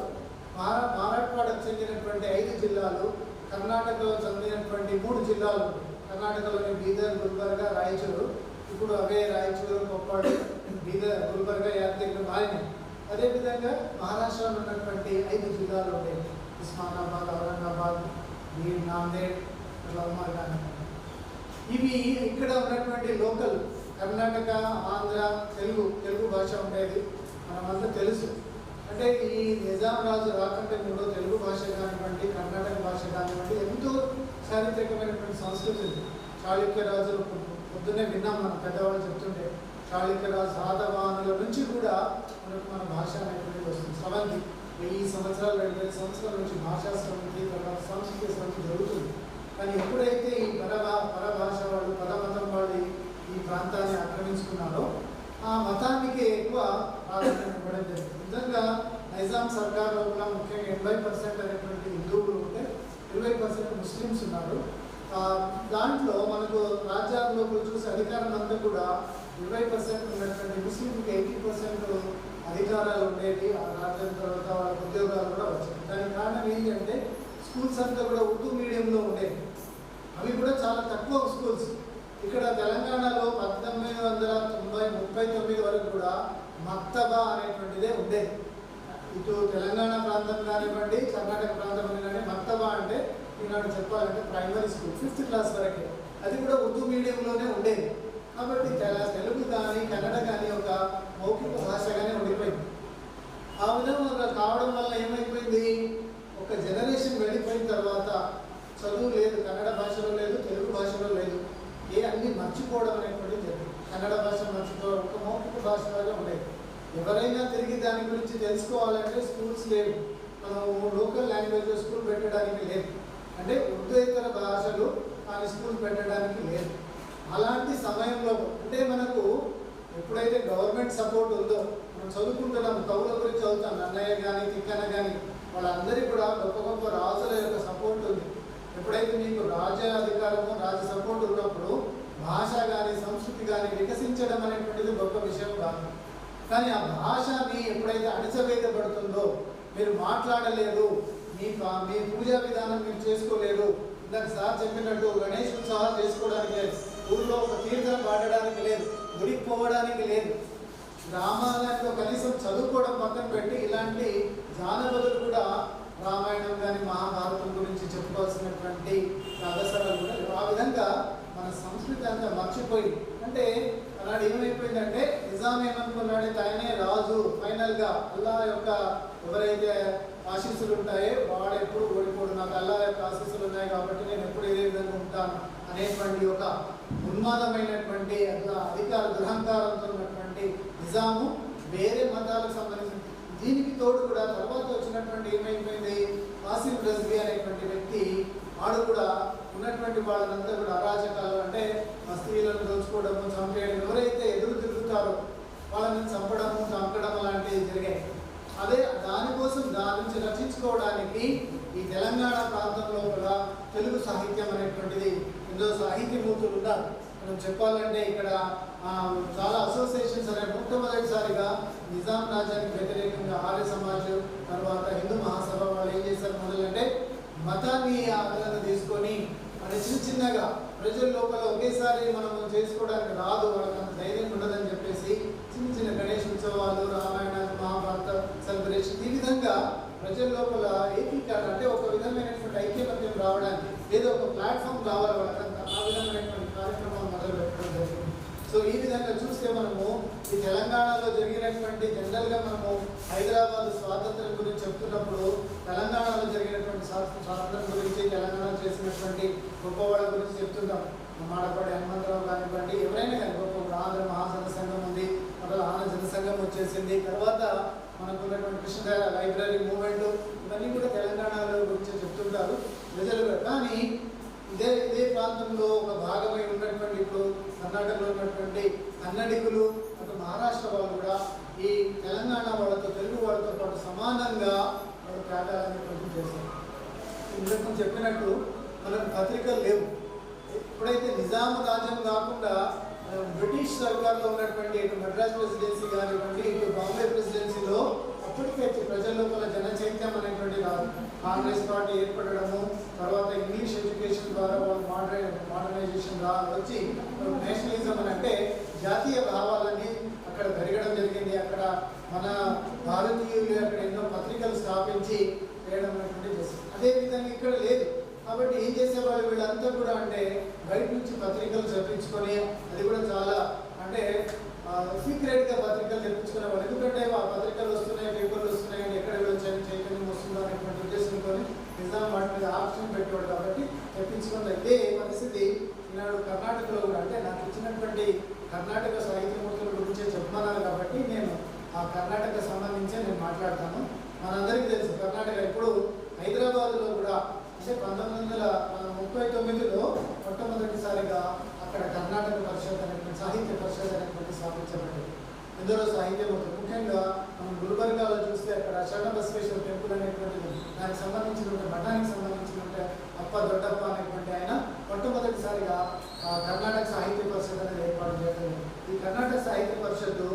మరాఠ్వాడకు చెందినటువంటి 5 జిల్లాలు, కర్ణాటకలో చెందినటువంటి 3 జిల్లాలు, కర్ణాటకలోని బీదర్, గుల్బర్గా, రాయచూరు. ఇప్పుడు అవే రాయచూరు, కొప్పాడు, బీదర్, గుల్బర్గా, యాదగిరి మారినాయి. అదేవిధంగా మహారాష్ట్రలో ఉన్నటువంటి 5 జిల్లాలు ఉంటాయి. ఉస్మానాబాద్, ఔరంగాబాద్, బీడ్, నాందేడ్, అట్లా ఉమ్మడి. ఇవి ఇక్కడ ఉన్నటువంటి లోకల్ కర్ణాటక, ఆంధ్ర, తెలుగు భాష ఉండేది మనమంతా తెలుసు. అంటే ఈ నిజాం రాజు రాకంటే ముందు తెలుగు భాష కానివ్వండి, కర్ణాటక భాష కానివ్వండి ఎంతో చారిత్రకమైనటువంటి సంస్కృతి ఉంది. చాళుక్య రాజులు పొద్దున్నే విన్నాం, మన పెద్దవాళ్ళు చెప్తుంటే చాళుక్య రాజు సాధవానుల నుంచి కూడా మనకు మన భాష అనేటువంటిది వస్తుంది. స్రవంతి 1000 సంవత్సరాలు 2000 సంవత్సరాల నుంచి భాషా స్రవంతి, తర్వాత సంస్కృతి స్రవంతి జరుగుతుంది. కానీ ఎప్పుడైతే ఈ పరభాష వాళ్ళు, పరమతం వాళ్ళు ఈ ప్రాంతాన్ని ఆక్రమించుకున్నారో ఆ మతానికి ఎక్కువ ప్రాధాన్యం ఇవ్వడం జరిగింది. నిజంగా నైజాం సర్కార్ లోపల ముఖ్యంగా 80% అనేటువంటి హిందువులు ఉంటే 20% ముస్లిమ్స్ ఉన్నారు. దాంట్లో మనకు రాజ్యాంగంలో చూసే అధికారం అంతా కూడా 20% ఉన్నటువంటి ముస్లింకి 80% అధికారాలు ఉండేవి. ఆ రాజ్యం తర్వాత వాళ్ళ ఉద్యోగాలు కూడా వచ్చాయి. దానికి కారణం ఏంటంటే స్కూల్స్ అంతా కూడా ఉర్దూ మీడియంలో ఉండేవి. అవి కూడా చాలా తక్కువ స్కూల్స్. ఇక్కడ తెలంగాణలో 1939 వరకు కూడా మక్తబా అనేటువంటిదే ఉండేది. ఇటు తెలంగాణ ప్రాంతం కానివ్వండి, కర్ణాటక ప్రాంతం కానీ మక్తబా అంటే ఈనాడు చెప్పాలంటే ప్రైమరీ స్కూల్ 5th క్లాస్ వరకే. అది కూడా ఉర్దూ మీడియంలోనే ఉండేది. కాబట్టి తెలుగు కానీ కన్నడ కానీ ఒక మౌఖిక భాషగానే ఉండిపోయింది. ఆ విధంగా కావడం వల్ల ఏమైపోయింది, ఒక జనరేషన్ వెళ్ళిపోయిన తర్వాత చదువు లేదు, కన్నడ భాషలో లేదు, తెలుగు భాషలో లేదు, అన్నీ మర్చిపోవడం అనేటువంటిది జరిగింది. కన్నడ భాష మర్చిపోవడం, ఒక మౌఖిక భాషలాగా ఉండేది. ఎవరైనా తిరిగి దాని గురించి తెలుసుకోవాలంటే స్కూల్స్ లేవు. మనం లోకల్ లాంగ్వేజ్లో స్కూల్ పెట్టడానికి లేదు. అంటే ఉర్దూయేతర భాషలు కానీ స్కూల్ పెట్టడానికి లేదు. అలాంటి సమయంలో అంటే మనకు ఎప్పుడైతే గవర్నమెంట్ సపోర్ట్ ఉందో, మనం చదువుకుంటున్నాము, కవుల గురించి చదువుతాం, నన్నయ్య కానీ తిక్కన కానీ వాళ్ళందరికీ కూడా గొప్ప గొప్ప రాజుల యొక్క సపోర్ట్ ఉంది. ఎప్పుడైతే మీకు రాజ్యాధికారము, రాజ సపోర్ట్ ఉన్నప్పుడు భాష కానీ సంస్కృతి కానీ వికసించడం అనేటువంటిది గొప్ప విషయం కాదు. కానీ ఆ భాషని ఎప్పుడైతే అణిచవేయబడుతుందో, మీరు మాట్లాడలేరు, మీ పూజా విధానం మీరు చేసుకోలేరు, ఇందాక సార్ చెప్పినట్టు గణేష్ ఉత్సవాలు చేసుకోవడానికి లేదు, ఊళ్ళో ఒక తీర్థం పాడడానికి లేదు, గుడికి పోవడానికి లేదు, గ్రామాలలో కనీసం చదువుకోవడం పక్కన పెట్టి ఇలాంటి జానపదులు కూడా రామాయణం కానీ మహాభారతం గురించి చెప్పుకోవాల్సినటువంటి అవసరాలు కూడా లేవు. ఆ విధంగా మన సంస్కృతి అంతా మర్చిపోయి, అంటే అలాంటి ఏమైపోయిందంటే నిజాం ఏమనుకున్నాడంటే ఆయనే రాజు, ఫైనల్గా అల్లా యొక్క ఎవరైతే ఆశీస్సులు ఉంటాయో వాడు ఎప్పుడు ఓడిపోడు, నాకు అల్లా యొక్క ఆశీస్సులు ఉన్నాయి కాబట్టి నేను ఎప్పుడు ఇదే విధంగా ఉంటాను అనేటువంటి ఒక ఉన్మాదమైనటువంటి అట్లా అధికార దురహంకారంతో ఉన్నటువంటి నిజాము వేరే మతాలకు సంబంధించిన. దీనికి తోడు కూడా తర్వాత వచ్చినటువంటి ఏమైపోయింది, కాసిం రజ్వీ అనేటువంటి వ్యక్తి వాడు కూడా ఉన్నటువంటి వాళ్ళంతా కూడా అరాచకాలు, అంటే స్త్రీలను దోచుకోవడము, చంపేయడం, ఎవరైతే ఎదురు తిరుగుతారో వాళ్ళని చంపడం లాంటివి జరిగాయి. అదే దానికోసం దాని నుంచి రక్షించుకోవడానికి ఈ తెలంగాణ ప్రాంతంలో కూడా తెలుగు సాహిత్యం అనేటువంటిది ఎంతో సాహిత్యమూర్తులు ఉన్నారు. మనం చెప్పాలంటే ఇక్కడ చాలా అసోసియేషన్స్ అనేవి మొట్టమొదటిసారిగా నిజాం రాజ్యానికి వ్యతిరేకంగా ఆర్య సమాజ్, తర్వాత హిందూ మహాసభ వాళ్ళు ఏం చేశారు మొదలంటే మతాన్ని ఆధారంగా తీసుకొని అంటే చిన్నగా ప్రజల లోపల ఒకేసారి మనం చేసుకోవడానికి రాదు, వాళ్ళకి అంత ధైర్యం ఉండదని చెప్పేసి చిన్న గణేష్ ఉత్సవాలు, రామాయణాలు, మహాభారత సెలబ్రేషన్, ఈ విధంగా ప్రజల లోపల ఏకీకరణ అంటే ఒక విధమైనటువంటి ఐక్యమత్యం రావడానికి ఏదో ఒక ప్లాట్ఫామ్ కావాలి వాళ్ళకంతా, ఆ విధమైనటువంటి కార్యక్రమాలు మొదలు పెట్టడం జరిగింది. సో ఈ విధంగా చూస్తే మనము ఈ తెలంగాణలో జరిగినటువంటి జనరల్గా మనము హైదరాబాద్ స్వాతంత్రం గురించి చెప్తున్నప్పుడు తెలంగాణలో జరిగినటువంటి స్వాతంత్రం గురించి, తెలంగాణ చేసినటువంటి గొప్ప వాళ్ళ గురించి చెప్తుంటాం. మాడపాటి హనుమంతరావు కానివ్వండి, ఎవరైనా కానీ గొప్ప ఆంధ్ర మహాజన సంఘం ఉంది, మొదలు ఆంధ్ర జనసంఘం వచ్చేసింది, తర్వాత మనకు ఉన్నటువంటి కృష్ణదేవ లైబ్రరీ మూవ్మెంట్, ఇవన్నీ కూడా తెలంగాణలో గురించి చెప్తుంటారు ప్రజలు. కానీ ఇదే ప్రాంతంలో ఒక భాగమై ఉన్నటువంటి ఇప్పుడు కర్ణాటకలో ఉన్నటువంటి కన్నడిగులు అటు మహారాష్ట్ర వాళ్ళు కూడా ఈ తెలంగాణ వాళ్ళతో తెలుగు వాళ్ళతో పాటు సమానంగా వాళ్ళు త్యాగాలని ప్రజలు చేశారు. ఇంతకు చెప్పినట్టు మనకు పత్రికలు లేవు. ఎప్పుడైతే నిజాం రాజ్యం కాకుండా బ్రిటిష్ సర్కార్లో ఉన్నటువంటి ఇటు మద్రాస్ ప్రెసిడెన్సీ కానివ్వండి, ఇటు బాంబే ప్రెసిడెన్సీలో అప్పటికే ప్రజల లోపల జన చైత్యం అనేటువంటి కాంగ్రెస్ పార్టీ ఏర్పడము, తర్వాత ఇంగ్లీష్ ఎడ్యుకేషన్ ద్వారా వాళ్ళు మోడర్నైజేషన్ వచ్చి నేషనలిజం అని అంటే జాతీయ భావాలని అక్కడ పెరగడం జరిగింది. అక్కడ మన భారతీయులు అక్కడ ఎన్నో పత్రికలు స్థాపించి చేయడం అనేటువంటి చేస్తారు. అదేవిధంగా ఇక్కడ లేదు. కాబట్టి ఏం చేసేవాళ్ళు వీళ్ళంతా కూడా అంటే బయట నుంచి పత్రికలు చప్పించుకొని, అది కూడా చాలా అంటే సీక్రెట్గా పత్రికలు తెప్పించుకునే వాళ్ళు. ఎందుకంటే ఆ పత్రికలు వస్తున్నాయి, పేపర్లు వస్తున్నాయి అని ఎక్కడ చైతన్యం వస్తుందో అనేటువంటి ఉద్దేశంతో నిజాం వాటి మీద ఆప్షన్ పెట్టేవాడు. కాబట్టి తెప్పించుకున్న ఇదే పరిస్థితి ఈనాడు కర్ణాటకలో కూడా. అంటే నాకు ఇచ్చినటువంటి కర్ణాటక సాహిత్యమూర్తుల గురించే చెప్పమన్నారు కాబట్టి నేను ఆ కర్ణాటక సంబంధించే నేను మాట్లాడతాను. మనందరికీ తెలుసు కర్ణాటక ఇప్పుడు హైదరాబాద్లో కూడా అంటే 1939లో మొట్టమొదటిసారిగా అక్కడ కర్ణాటక పరిషత్ అనేటువంటి సాహిత్య పరిషత్ అనేటువంటి స్థాపించబడింది. ఎందరో సాహిత్యమూర్తులు ముఖ్యంగా మనం గుల్బర్గాలో చూస్తే అక్కడ శరణబసవేశ్వర టెంపుల్ అనేటువంటిది, దానికి సంబంధించినటువంటి మఠానికి సంబంధించినటువంటి అప్ప దొడ్డప్ప అనేటువంటి ఆయన మొట్టమొదటిసారిగా కర్ణాటక సాహిత్య పరిషత్ అనేది ఏర్పాటు చేయడం. ఈ కర్ణాటక సాహిత్య పరిషత్తు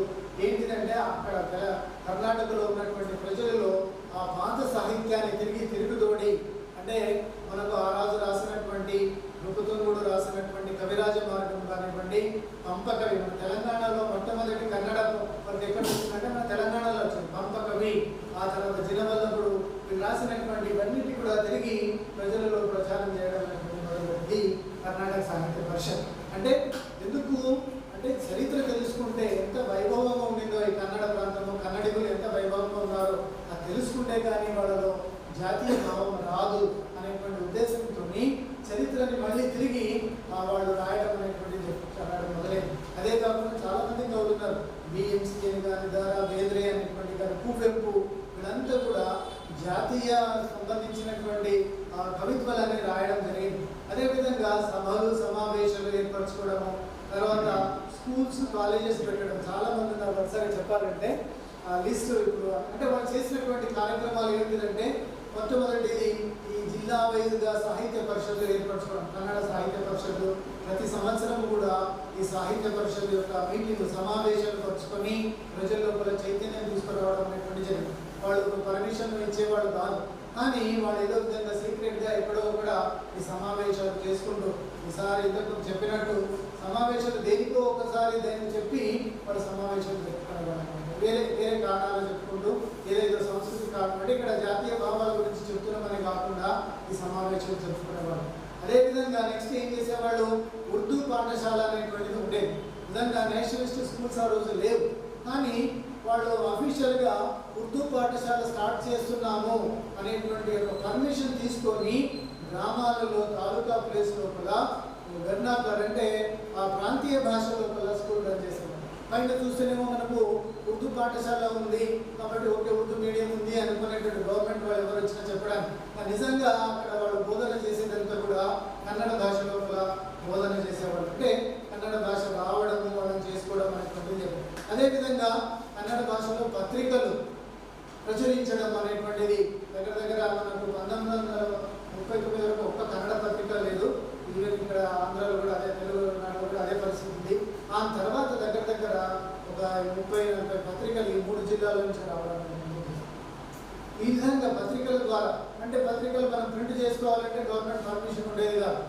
ఏంటిదంటే అక్కడ కర్ణాటకలో ఉన్నటువంటి ప్రజలలో ఆ పాత సాహిత్యాన్ని తిరుగుదోడి అంటే మనకు ఆ రాజు రాసినటువంటి రుకుతుంగుడు రాసినటువంటి కవిరాజ మార్గం కానివ్వండి, పంపకవి మన తెలంగాణలో మొట్టమొదటి కన్నడ మనకి ఎక్కడ వచ్చిందంటే మన తెలంగాణలో వచ్చింది పంపకవి. ఆ తర్వాత జినవల్లభుడు వీళ్ళు రాసినటువంటి ఇవన్నిటి కూడా తిరిగి ప్రజలలో ప్రచారం చేయడం మొదలుపెట్టింది కర్ణాటక సాహిత్య పరిషత్. అంటే ఎందుకు అంటే చరిత్ర తెలుసుకుంటే ఎంత వైభవంగా ఉండిందో ఈ కన్నడ ప్రాంతంలో కన్నడిగులు ఎంత వైభవంగా ఉన్నారో అది తెలుసుకుంటే కానీ వాళ్ళలో జాతీయ భావం రాదు అనేటువంటి ఉద్దేశంతో చరిత్రని మళ్ళీ తిరిగి వాళ్ళు రాయడం అనేటువంటిది చదవడం మొదలైంది. అదే కాకుండా చాలా మంది కవులున్నారు, బిఎంసీ అని కానీ, దారా బేద్రే అనేటువంటి కానీ, కువెంపు, వీళ్ళంతా కూడా జాతీయ సంబంధించినటువంటి కవిత్వాలని రాయడం జరిగింది. అదేవిధంగా సభలు సమావేశాలు ఏర్పరచుకోవడము, తర్వాత స్కూల్స్ కాలేజెస్ పెట్టడం. చాలా మంది నాకు ఒకసారి చెప్పాలంటే లిస్ట్ ఇప్పుడు అంటే వాళ్ళు చేసినటువంటి కార్యక్రమాలు ఏంటిదంటే మొట్టమొదటిది ఈ జిల్లా వైజ్గా సాహిత్య పరిషత్తు ఏర్పరచుకోవడం. కన్నడ సాహిత్య పరిషత్తు ప్రతి సంవత్సరం కూడా ఈ సాహిత్య పరిషత్తు యొక్క మీటింగ్ సమావేశాలు పరుచుకొని ప్రజల లోపల చైతన్యం తీసుకురావడం అనేటువంటి జరిగింది. వాళ్ళు పర్మిషన్ ఇచ్చేవాళ్ళు కాదు, కానీ వాళ్ళు ఏదో విధంగా సీక్రెట్గా ఎక్కడో కూడా ఈ సమావేశాలు చేసుకుంటూ ఈసారి ఇంతకు చెప్పినట్టు సమావేశాలు దేనికో ఒకసారి దాన్ని చెప్పి వాళ్ళు సమావేశాలు పెట్టుకునేవాళ్ళు. వేరే వేరే కారణాలు చెప్పుకుంటూ ఏదైతే సంస్కృతి కాకుండా ఇక్కడ జాతీయ భావాల గురించి చెప్తున్నామని కాకుండా ఈ సమావేశాలు జరుపుకునేవాళ్ళు. అదేవిధంగా నెక్స్ట్ ఏం చేసేవాళ్ళు, ఉర్దూ పాఠశాల అనేటువంటిది ఉండేది. నిజంగా నేషనలిస్ట్ స్కూల్స్ ఆ రోజు లేవు, కానీ వాళ్ళు అఫీషియల్గా ఉర్దూ పాఠశాల స్టార్ట్ చేస్తున్నాము అనేటువంటి ఒక పర్మిషన్ తీసుకొని గ్రామాలలో తాలూకా ప్లేస్ లోపల వెర్నాకర్ అంటే ఆ ప్రాంతీయ భాష లోపల స్కూల్ రన్ చేసేవారు. పైన చూస్తేనేమో మనకు ఉర్దూ పాఠశాల ఉంది కాబట్టి ఓకే ఉర్దూ మీడియం ఉంది అనుకునేటువంటి గవర్నమెంట్ వాళ్ళు ఎవరు వచ్చినా చెప్పడానికి, నిజంగా అక్కడ వాళ్ళు బోధన చేసేదంతా కూడా కన్నడ భాష లోపల బోధన చేసేవాళ్ళు. అంటే కన్నడ భాష రావడము వాళ్ళని చేసుకోవడం అనేటువంటిది. అదేవిధంగా కన్నడ భాషలో పత్రికలు ప్రచురించడం అనేటువంటిది దగ్గర దగ్గర మనకు 1939 వరకు ఒక్క కన్నడ పత్రిక లేదు. ఈవెన్ ఇక్కడ ఆంధ్రాలో కూడా అదే, తెలుగునాడులో కూడా అదే పరిస్థితి ఉంది. ఆ తర్వాత దగ్గర దగ్గర ఒక 30-40 పత్రికలు ఈ 3 జిల్లాల నుంచి రావడం. ఈ విధంగా పత్రికల ద్వారా అంటే పత్రికలు మనం ప్రింట్ చేసుకోవాలంటే గవర్నమెంట్ పర్మిషన్ ఉండేది కాదు.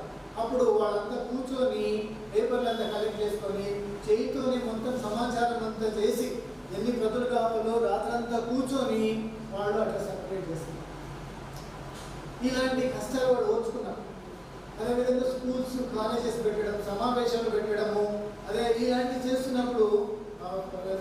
అప్పుడు వాళ్ళంతా కూర్చొని పేపర్లంతా కలెక్ట్ చేసుకొని చేయితోని మొత్తం సమాచారం అంతా చేసి ఎన్ని ప్రతులు కావాలో రాత్రంతా కూర్చొని వాళ్ళు అట్లా సెపరేట్ చేస్తారు. ఇలాంటి కష్టాలు వాళ్ళు ఓర్చుకున్నారు. అదేవిధంగా స్కూల్స్ కాలేజెస్ పెట్టడం, సమావేశాలు పెట్టడము, అదే ఇలాంటివి చేస్తున్నప్పుడు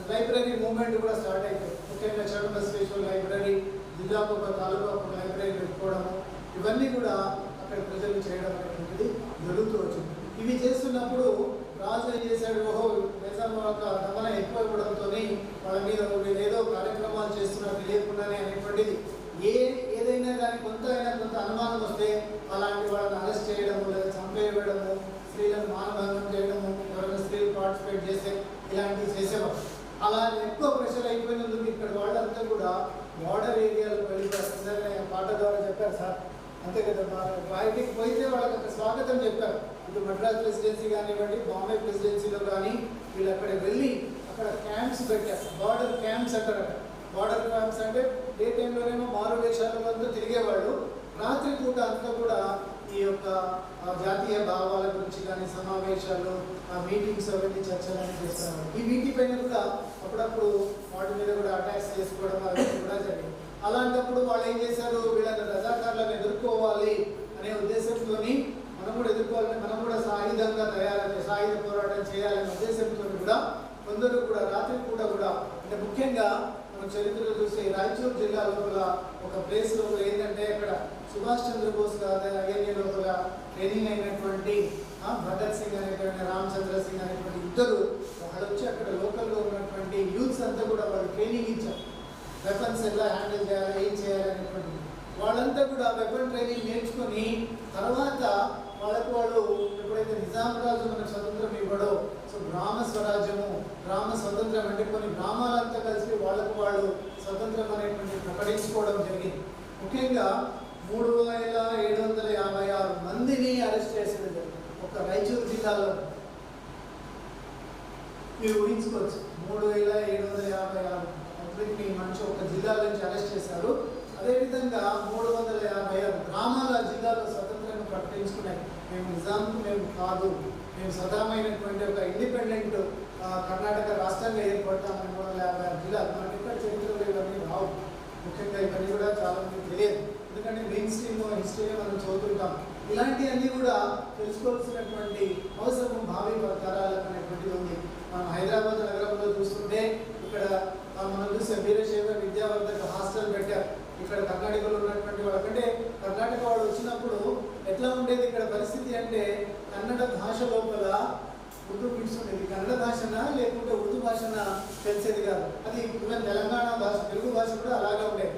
లైబ్రరీ మూవ్మెంట్ కూడా స్టార్ట్ అయిపోయింది. ముఖ్యంగా శరణబసవేశ్వర లైబ్రరీ, జిల్లాకు ఒక తాలూకా ఒక లైబ్రరీ పెట్టుకోవడము, ఇవన్నీ కూడా అక్కడ ప్రజలు చేయడం అనేటువంటిది జరుగుతూ వచ్చింది. ఇవి చేస్తున్నప్పుడు రాజు ఏం చేశాడు, ఓహో నిజాం యొక్క దమన ఎక్కువ ఇవ్వడంతో వాళ్ళ మీద ఏదో కార్యక్రమాలు చేస్తున్నారు తెలియకుండానే అనేటువంటిది ఏదైనా కానీ కొంత అనుమానం వస్తే అలాంటి వాళ్ళని అరెస్ట్ చేయడము లేదా చంపేయడము, స్త్రీలను మానభంగం చేయడము, ఎవరైనా స్త్రీలు పార్టిసిపేట్ చేస్తే ఇలాంటివి చేసేవారు. అలా ఎక్కువ ప్రెషర్ అయిపోయినందుకు ఇక్కడ వాళ్ళంతా కూడా బార్డర్ ఏరియాలకు వెళ్ళిపోయారు. పాట ద్వారా చెప్పారు సార్, అంతే కదా, బయటికి పోయితే వాళ్ళకి అక్కడ స్వాగతం చెప్పారు. ఇటు మద్రాస్ ప్రెసిడెన్సీ కానివ్వండి, బాంబే ప్రెసిడెన్సీలో కానీ వీళ్ళు అక్కడ వెళ్ళి అక్కడ క్యాంప్స్ పెట్టారు. బార్డర్ క్యాంప్స్ అంటారు. బార్డర్ క్యాంప్స్ అంటే డే టైంలోనేమో మారు వేషాలలో అంతా తిరిగేవాళ్ళు, రాత్రి పూట అంతా కూడా ఈ యొక్క జాతీయ భావాల గురించి కానీ సమావేశాలు, మీటింగ్స్ అవన్నీ చర్చలు అనేది చేస్తున్నారు. ఈ వీటిపైన కూడా అప్పుడప్పుడు వాటి మీద కూడా అటాక్స్ చేసుకోవడం అవి కూడా జరిగింది. అలాంటప్పుడు వాళ్ళు ఏం చేశారు, వీళ్ళని రజాకారులను ఎదుర్కోవాలి అనే ఉద్దేశంతో మనం కూడా ఎదుర్కోవాలని, మనం కూడా సాయుధంగా సాయుధ పోరాటం చేయాలనే ఉద్దేశంతో కూడా కొందరు కూడా రాత్రి పూట కూడా, అంటే ముఖ్యంగా మనం చరిత్రలో చూస్తే రాయచూరు జిల్లా లోపల ఒక ప్లేస్ లోపల ఏంటంటే అక్కడ సుభాష్ చంద్రబోస్ ఏరియా లోపల ట్రైనింగ్ అయినటువంటి భగత్ సింగ్ అనేటువంటి, రామచంద్ర సింగ్ అనేటువంటి ఇద్దరు వాళ్ళు వచ్చి అక్కడ లోకల్లో ఉన్నటువంటి యూత్స్ అంతా కూడా వాళ్ళు ట్రైనింగ్ ఇచ్చారు. వెపన్స్ ఎలా హ్యాండిల్ చేయాలి, ఏం చేయాలి అనేటువంటి వాళ్ళంతా కూడా వెపన్ ట్రైనింగ్ నేర్చుకొని తర్వాత వాళ్ళకు వాళ్ళు ఎప్పుడైతే నిజాం రాజు మనకు స్వతంత్రం ఇవ్వడో, సో గ్రామ స్వరాజ్యము, గ్రామ స్వతంత్రం అంటే కొన్ని గ్రామాలంతా కలిసి వాళ్ళకు వాళ్ళు స్వతంత్రం అనేటువంటి ప్రకటించుకోవడం జరిగింది. ముఖ్యంగా 3756 మందిని అరెస్ట్ చేసేది జరిగింది ఒక రాయచూరు జిల్లాలో. మీరు ఊహించుకోవచ్చు, 3756 మనిషి ఒక జిల్లా నుంచి అరెస్ట్ చేశారు. అదేవిధంగా 356 గ్రామాల జిల్లాలో స్వతంత్రాన్ని ప్రకటించుకున్నాయి. మేము నిజాంకు మేము కాదు, మేము స్వతమైనటువంటి ఒక ఇండిపెండెంట్ కర్ణాటక రాష్ట్రంగా ఏర్పడతామని 356 జిల్లాలు. మనకి ఇక్కడ చరిత్రలో ఇవన్నీ రావు. ముఖ్యంగా ఇవన్నీ కూడా చాలా మంది తెలియదు, ఎందుకంటే మెయిన్ స్ట్రీమ్ హిస్టరీని మనం చదువుతుంటాం. ఇలాంటివన్నీ కూడా తెలుసుకోవాల్సినటువంటి అవసరం భావి తరాలకు అనేటువంటిది ఉంది. మనం హైదరాబాద్ నగరంలో చూస్తుంటే ఇక్కడ మనం చూస్తే వీరశైవ విద్యావర్ధక హాస్టల్ పెట్టారు. ఇక్కడ కర్ణాటకలో ఉన్నటువంటి వాళ్ళకంటే కర్ణాటక వాళ్ళు వచ్చినప్పుడు ఎట్లా ఉండేది ఇక్కడ పరిస్థితి అంటే, కన్నడ భాష లోపల ఉర్దూ మిక్స్ ఉండేది. కన్నడ భాషన లేకుంటే ఉర్దూ భాషన తెలిసేది కాదు. అది ఈవెన్ తెలంగాణ భాష, తెలుగు భాష కూడా అలాగే ఉండేది.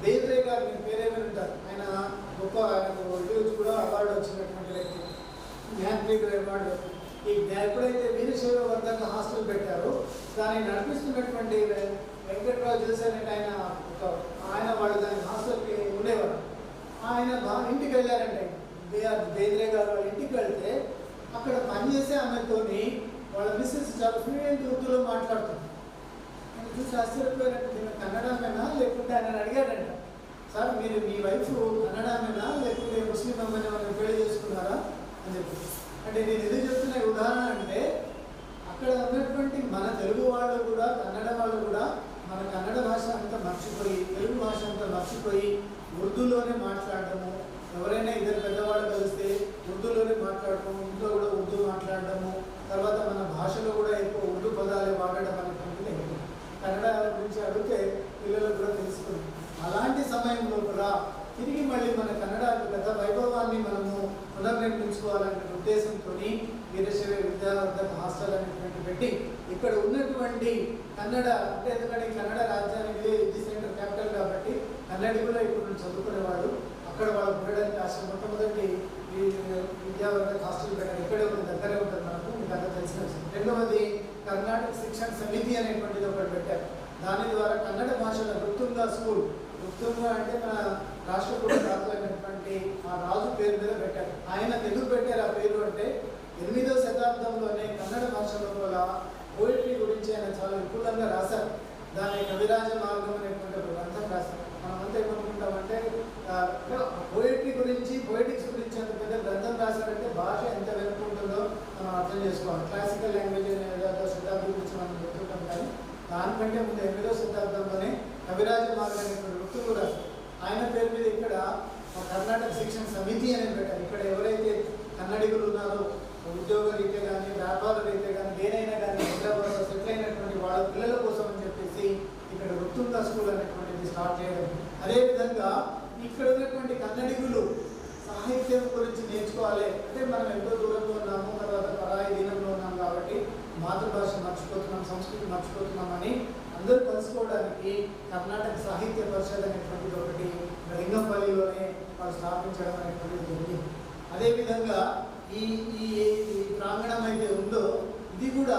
దేవ్రే గారు మీ పేరేమీ ఉంటారు, ఆయన గొప్ప, ఆయనకు ఈరోజు కూడా అవార్డు వచ్చినటువంటి వ్యక్తి, జ్ఞానపీఠ అవార్డు. ఈ ఎప్పుడైతే వీరశైవ వర్ధక హాస్టల్ పెట్టారో దాన్ని నడిపిస్తున్నటువంటి వెంకట్రావు జోసెన్ ఆయన వాళ్ళు దాని హాస్టల్కి ఉండేవారు. ఆయన ఇంటికి వెళ్ళారంటే బేద్రే గారు వాళ్ళ ఇంటికి వెళ్తే అక్కడ పనిచేసే ఆమెతోని వాళ్ళ మిస్సెస్ చాలా ఫ్లూయెంట్ ఉర్దూలో మాట్లాడుతుంది. నేను చూసి ఆశ్చర్యపోయారంటే, నేను కన్నడమేనా లేకుంటే ఆయన అడిగాడంట, సార్ మీరు మీ వైఫ్ కన్నడమేనా లేకుంటే ముస్లిం అమ్మని వాళ్ళని పెళ్లి చేసుకున్నారా అని చెప్పి. అంటే నేను ఎందుకు చెప్తున్న ఉదాహరణ అంటే, అక్కడ ఉన్నటువంటి మన తెలుగు వాళ్ళు కూడా కన్నడ వాళ్ళు కూడా మన కన్నడ భాష అంతా మర్చిపోయి, తెలుగు భాష అంతా మర్చిపోయి ఉర్దూలోనే మాట్లాడటము, ఎవరైనా ఇద్దరు పెద్దవాళ్ళు కలిస్తే ఉర్దూలోనే మాట్లాడటము, ఇంట్లో కూడా ఉర్దూ మాట్లాడటము, తర్వాత మన భాషలో కూడా ఎక్కువ ఉర్దూ పదాలు వాడడం అనేటువంటిది ఎక్కువ. కన్నడ గురించి అడిగితే పిల్లలకు కూడా తెలుస్తుంది. అలాంటి సమయంలో కూడా తిరిగి మళ్ళీ మన కన్నడ గత వైభవాన్ని మనము పునర్నిర్మించుకోవాలనే ఉద్దేశంతో వీరశైవ విద్యావర్ధక హాస్టల్ అనేటువంటి పెట్టి ఇక్కడ ఉన్నటువంటి కన్నడ, అంటే ఎందుకంటే కన్నడ రాజధాని విద్య సెంటర్ క్యాపిటల్ కాబట్టి కన్నడిలో ఇప్పుడు చదువుకునేవాడు అక్కడ వాళ్ళు ఉండడానికి ఆశ. మొట్టమొదటి ఈ విద్యావర్ధక హాస్టల్ పెట్టారు, ఇక్కడే ఉంటుంది, దగ్గరే ఉంటుంది మనకు, మీకు అంతా తెలిసిన విషయం. రెండవది కర్ణాటక శిక్షణ సమితి అనేటువంటిది ఒకటి పెట్టారు. దాని ద్వారా కన్నడ భాషల గుర్తుంగా స్కూల్, గుర్తుంగా అంటే మన రాష్ట్రకూట రాజు అయినటువంటి ఆ రాజు పేరు మీద పెట్టారు. ఆయన ఎందుకు పెట్టారు ఆ పేరు అంటే, 8వ శతాబ్దంలోనే కన్నడ భాష లోపల పోయిటరీ గురించి ఆయన చాలా విపులంగా రాశారు. దాని కవిరాజ మార్గం అనేటువంటి ఒక గ్రంథం రాశారు. మనమంతా ఏమనుకుంటామంటే పోయిటరీ గురించి, పోయిటిక్స్ గురించి అంత పెద్ద గ్రంథం రాశారంటే భాష ఎంత వెనుకుంటుందో మనం అర్థం చేసుకోవాలి. క్లాసికల్ లాంగ్వేజ్ శతాబ్దం గురించి మనం చెప్తుంటాం, కానీ దానికంటే ముందు 8వ శతాబ్దంలోనే కవిరాజ మార్గం అనేటువంటి వృత్తులు రాశారు. ఆయన పేరు మీద ఇక్కడ కర్ణాటక శిక్షణ సమితి అనేది పెట్టారు. ఇక్కడ ఎవరైతే కన్నడిగులు ఉన్నారో ఉద్యోగ రీత్యా కానీ, వ్యాపార రీత్యా కానీ, దేనైనా కానీ హైదరాబాద్లో సెటిల్ అయినటువంటి వాళ్ళ పిల్లల కోసం అని చెప్పేసి ఇక్కడ వృత్తుంగా స్కూల్ అనేటువంటిది స్టార్ట్ చేయడం. అదేవిధంగా ఇక్కడ ఉన్నటువంటి కన్నడిగులు సాహిత్యం గురించి నేర్చుకోవాలి అంటే, మనం ఎంతో దూరంలో ఉన్నాము, తర్వాత పరాయి దీనంలో ఉన్నాం కాబట్టి మాతృభాష మర్చిపోతున్నాం, సంస్కృతి మర్చిపోతున్నామని అందరూ కలుసుకోవడానికి కర్ణాటక సాహిత్య పరిషత్ అనేటువంటిది ఒకటి లింగంపల్లిలోనే వాళ్ళు స్థాపించడం అనేటువంటిది జరిగింది. అదేవిధంగా ఈ ప్రాంగణం అయితే ఉందో ఇది కూడా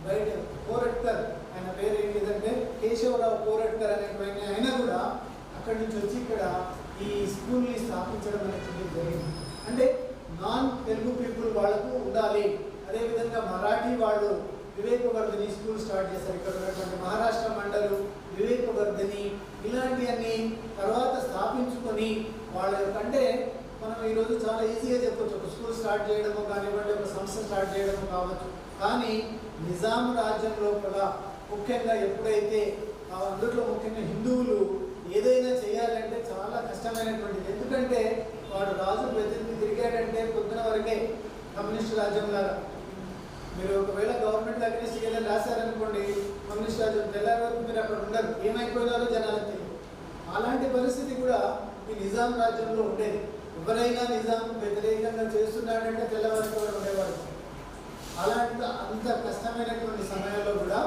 బయట కోరట్కర్, ఆయన పేరు ఏంటిదంటే కేశవరావు కోరట్కర్ అనేటువంటి ఆయన కూడా అక్కడి నుంచి వచ్చి ఇక్కడ ఈ స్కూల్ని స్థాపించడం అనేది జరిగింది. అంటే నాన్ తెలుగు పీపుల్ వాళ్ళకు ఉండాలి. అదేవిధంగా మరాఠీ వాళ్ళు వివేకవర్ధిని స్కూల్ స్టార్ట్ చేశారు. ఇక్కడ ఉన్నటువంటి మహారాష్ట్ర మండలు వివేకవర్ధిని ఇలాంటివన్నీ తర్వాత స్థాపించుకొని వాళ్ళ అంటే మనం ఈరోజు చాలా ఈజీగా చెప్పొచ్చు, ఒక స్కూల్ స్టార్ట్ చేయడము కానివ్వండి, ఒక సంస్థ స్టార్ట్ చేయడము కావచ్చు. కానీ నిజాం రాజ్యం లోపల ముఖ్యంగా ఎప్పుడైతే అందులో ముఖ్యంగా హిందువులు ఏదైనా చేయాలంటే చాలా కష్టమైనటువంటిది. ఎందుకంటే వాడు రాజు ప్రతినిధి తిరిగాడంటే పొద్దున వరకే కమ్యూనిస్ట్ రాజ్యం లాగా. మీరు ఒకవేళ గవర్నమెంట్ అగ్నిస్ట్ ఏదైనా రాశారనుకోండి, కమ్యూనిస్ట్ రాజ్యం తెల్లారి వరకు మీరు అక్కడ ఉండరు, ఏమైపోయినారో జనాలకు తెలియదు. అలాంటి పరిస్థితి కూడా ఈ నిజాం రాజ్యంలో ఉండేది. ఎవరైనా నిజాం వ్యతిరేకంగా చేస్తున్నాడంటే తెల్లవారికి కూడా ఉండేవారు. అలాంటి అంత కష్టమైనటువంటి సమయంలో కూడా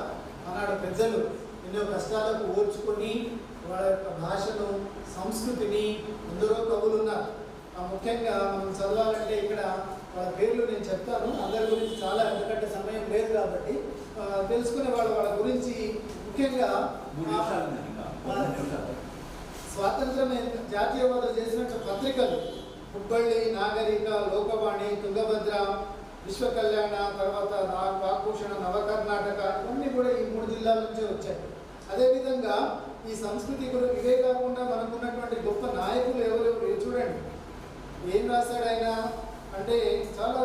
ఆనాడు పెద్దలు ఎన్నో కష్టాలకు ఓర్చుకొని వాళ్ళ యొక్క భాషను సంస్కృతిని ఎందరో కవులు ఉన్నారు. ముఖ్యంగా మనం చదవాలంటే ఇక్కడ వాళ్ళ పేర్లు నేను చెప్తాను, అందరి గురించి చాలా, ఎందుకంటే సమయం లేదు కాబట్టి తెలుసుకునే వాళ్ళ గురించి ముఖ్యంగా స్వాతంత్రం జాతీయవాదం చేసినట్టు పత్రికలు హుబ్బళ్ళి, నాగరిక, లోకవాణి, తుంగభద్ర, విశ్వకళ్యాణ, తర్వాత కాకుషణ, నవకర్ణాటక ఇవన్నీ కూడా ఈ 3 జిల్లాల నుంచే వచ్చాయి. అదేవిధంగా ఈ సంస్కృతి కూడా ఇవే కాకుండా మనకున్నటువంటి గొప్ప నాయకులు ఎవరెవరు చూడండి, ఏం రాశాడు ఆయన అంటే చాలా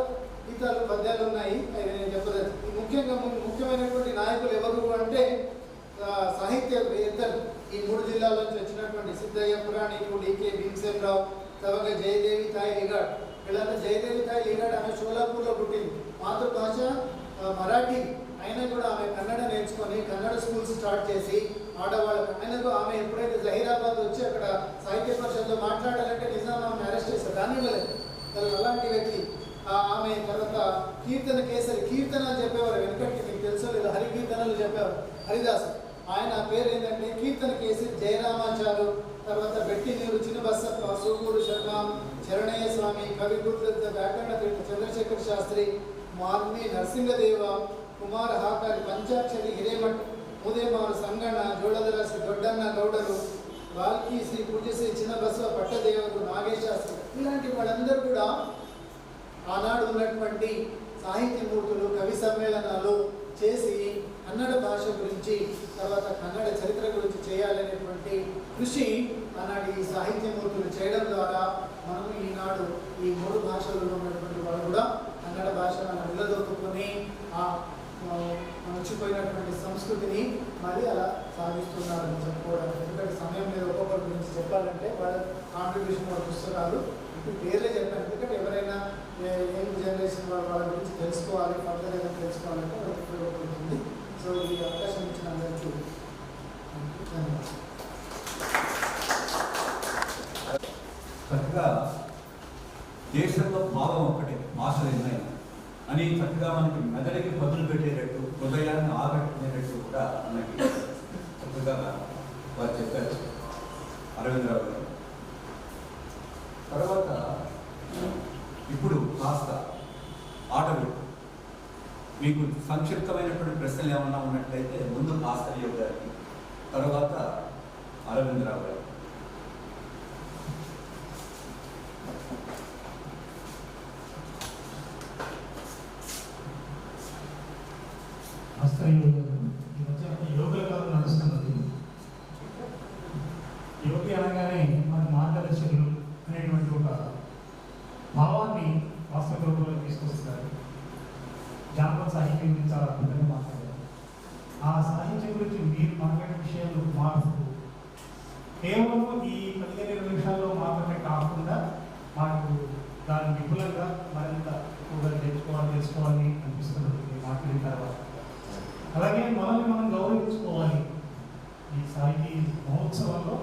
గీతాలు పద్యాలు ఉన్నాయి, అవి నేను చెప్పలేదు. ముఖ్యంగా ముఖ్యమైనటువంటి నాయకులు ఎవరు అంటే సాహిత్యవేత్తలు ఈ 3 జిల్లాల నుంచి వచ్చినటువంటి సిద్ధయ్య పురాణికు, డికే భీమసేనరావు, తర్వాత జయదేవి తాయి లిగాడ్. వీళ్ళంతా జయదేవి తాయి లిగాడ్ ఆమె షోలాపూర్లో పుట్టింది, మాతృభాష మరాఠీ. అయినా కూడా ఆమె కన్నడ నేర్చుకొని కన్నడ స్కూల్స్ స్టార్ట్ చేసి ఆడవాళ్ళకు ఆయనకు ఆమె ఎప్పుడైతే జహీరాబాద్ వచ్చి అక్కడ సాహిత్య పరిషత్లో మాట్లాడాలంటే నిజాం ఆమెను అరెస్ట్ చేశారు, కానీ ఇవ్వలేదు. అలాంటి వ్యక్తి ఆమె. తర్వాత కీర్తన కేసరి, కీర్తనలు చెప్పేవారు వెనకటికి, మీకు తెలుసో లేదా, హరి కీర్తనలు చెప్పేవారు హరిదాసు. ఆయన పేరు ఏంటంటే కీర్తన కేసరి జయరామాచారు. తర్వాత బెట్టి నీరు, చిన్నబసప్ప, సూగూరు శర్మ, చరణయ్య స్వామి, కవి గుర్త, వ్యాకరణ తీర్థ చంద్రశేఖర శాస్త్రి, మార్మి నరసింహదేవ, కుమార హాకారి, పంచాక్షరి హిరేమఠ్, ముదేమారు సంగಣ್ಣ, జోడదరాసి దొడ్డన్న గౌడరు, వాల్కి శ్రీ పూజశ్రీ చిన్నబసవ పట్టదేవరు, నాగేశాస్త్రి, ఇలాంటి వాళ్ళందరూ కూడా ఆనాడు ఉన్నటువంటి సాహిత్యమూర్తులు కవి సమ్మేళనాలు చేసి కన్నడ భాష గురించి, తర్వాత కన్నడ చరిత్ర గురించి చేయాలనేటువంటి కృషి ఆనాడు ఈ సాహిత్యమూర్తులు చేయడం ద్వారా మనం ఈనాడు ఈ 3 భాషలలో ఉన్నటువంటి వాళ్ళు కూడా కన్నడ భాషను నిలదొక్కుని మర్చిపోయినటువంటి సంస్కృతిని మళ్ళీ అలా సాగిస్తున్నారని చెప్పుకోవడానికి. ఎందుకంటే సమయం మీద ఒక్కొక్కరి గురించి చెప్పాలంటే వాళ్ళ కాంట్రిబ్యూషన్, వాళ్ళ పుస్తకాలు ఇప్పుడు పేర్లే చెప్పాను. ఎందుకంటే ఎవరైనా యంగ్ జనరేషన్ వాళ్ళ గురించి తెలుసుకోవాలి, ఫర్దర్ ఏదైనా తెలుసుకోవాలంటే వాళ్ళకి ఉపయోగపడుతుంది. సో ఈ అవకాశం ఇచ్చిన అందరికీ ధన్యవాదాలు. చక్కగా దేశంలో భావం ఒక్కటే, భాష నిర్ణయం అని చక్కగా మనకి మెదడికి పదులు పెట్టేటట్టు, హృదయాన్ని ఆకట్టుకునేటట్టు కూడా మనకి చక్కగా వారు చెప్పారు అరవిందరావు గారు. తర్వాత ఇప్పుడు కాస్త ఆటవిడు మీకు సంక్షిప్తమైనటువంటి ప్రశ్నలు ఏమన్నా ఉన్నట్లయితే ముందు భాస్కర్ గారికి, తర్వాత అరవిందరావు గారు. యోగుల కాలం నడుస్తున్నది. యోగి అనగానే మన మార్గదర్శకులు అనేటువంటి ఒక భావాన్ని వాస్తవ రూపంలో తీసుకొస్తారు. జానపద సాహిత్యం గురించి చాలా అద్భుతంగా మాట్లాడారు. ఆ సాహిత్యం గురించి మీరు మాట్లాడే విషయాలు మారుస్తూ కేవలం ఈ 15-20 నిమిషాల్లో మాత్రమే కాకుండా మాకు దాన్ని విపులంగా మరింత ఎక్కువగా తెలుసుకోవాలి అనిపిస్తున్నది మాట్లాడిన తర్వాత. అలాగే మనల్ని మనం గౌరవించుకోవాలి. ఈ సాహితీ మహోత్సవంలో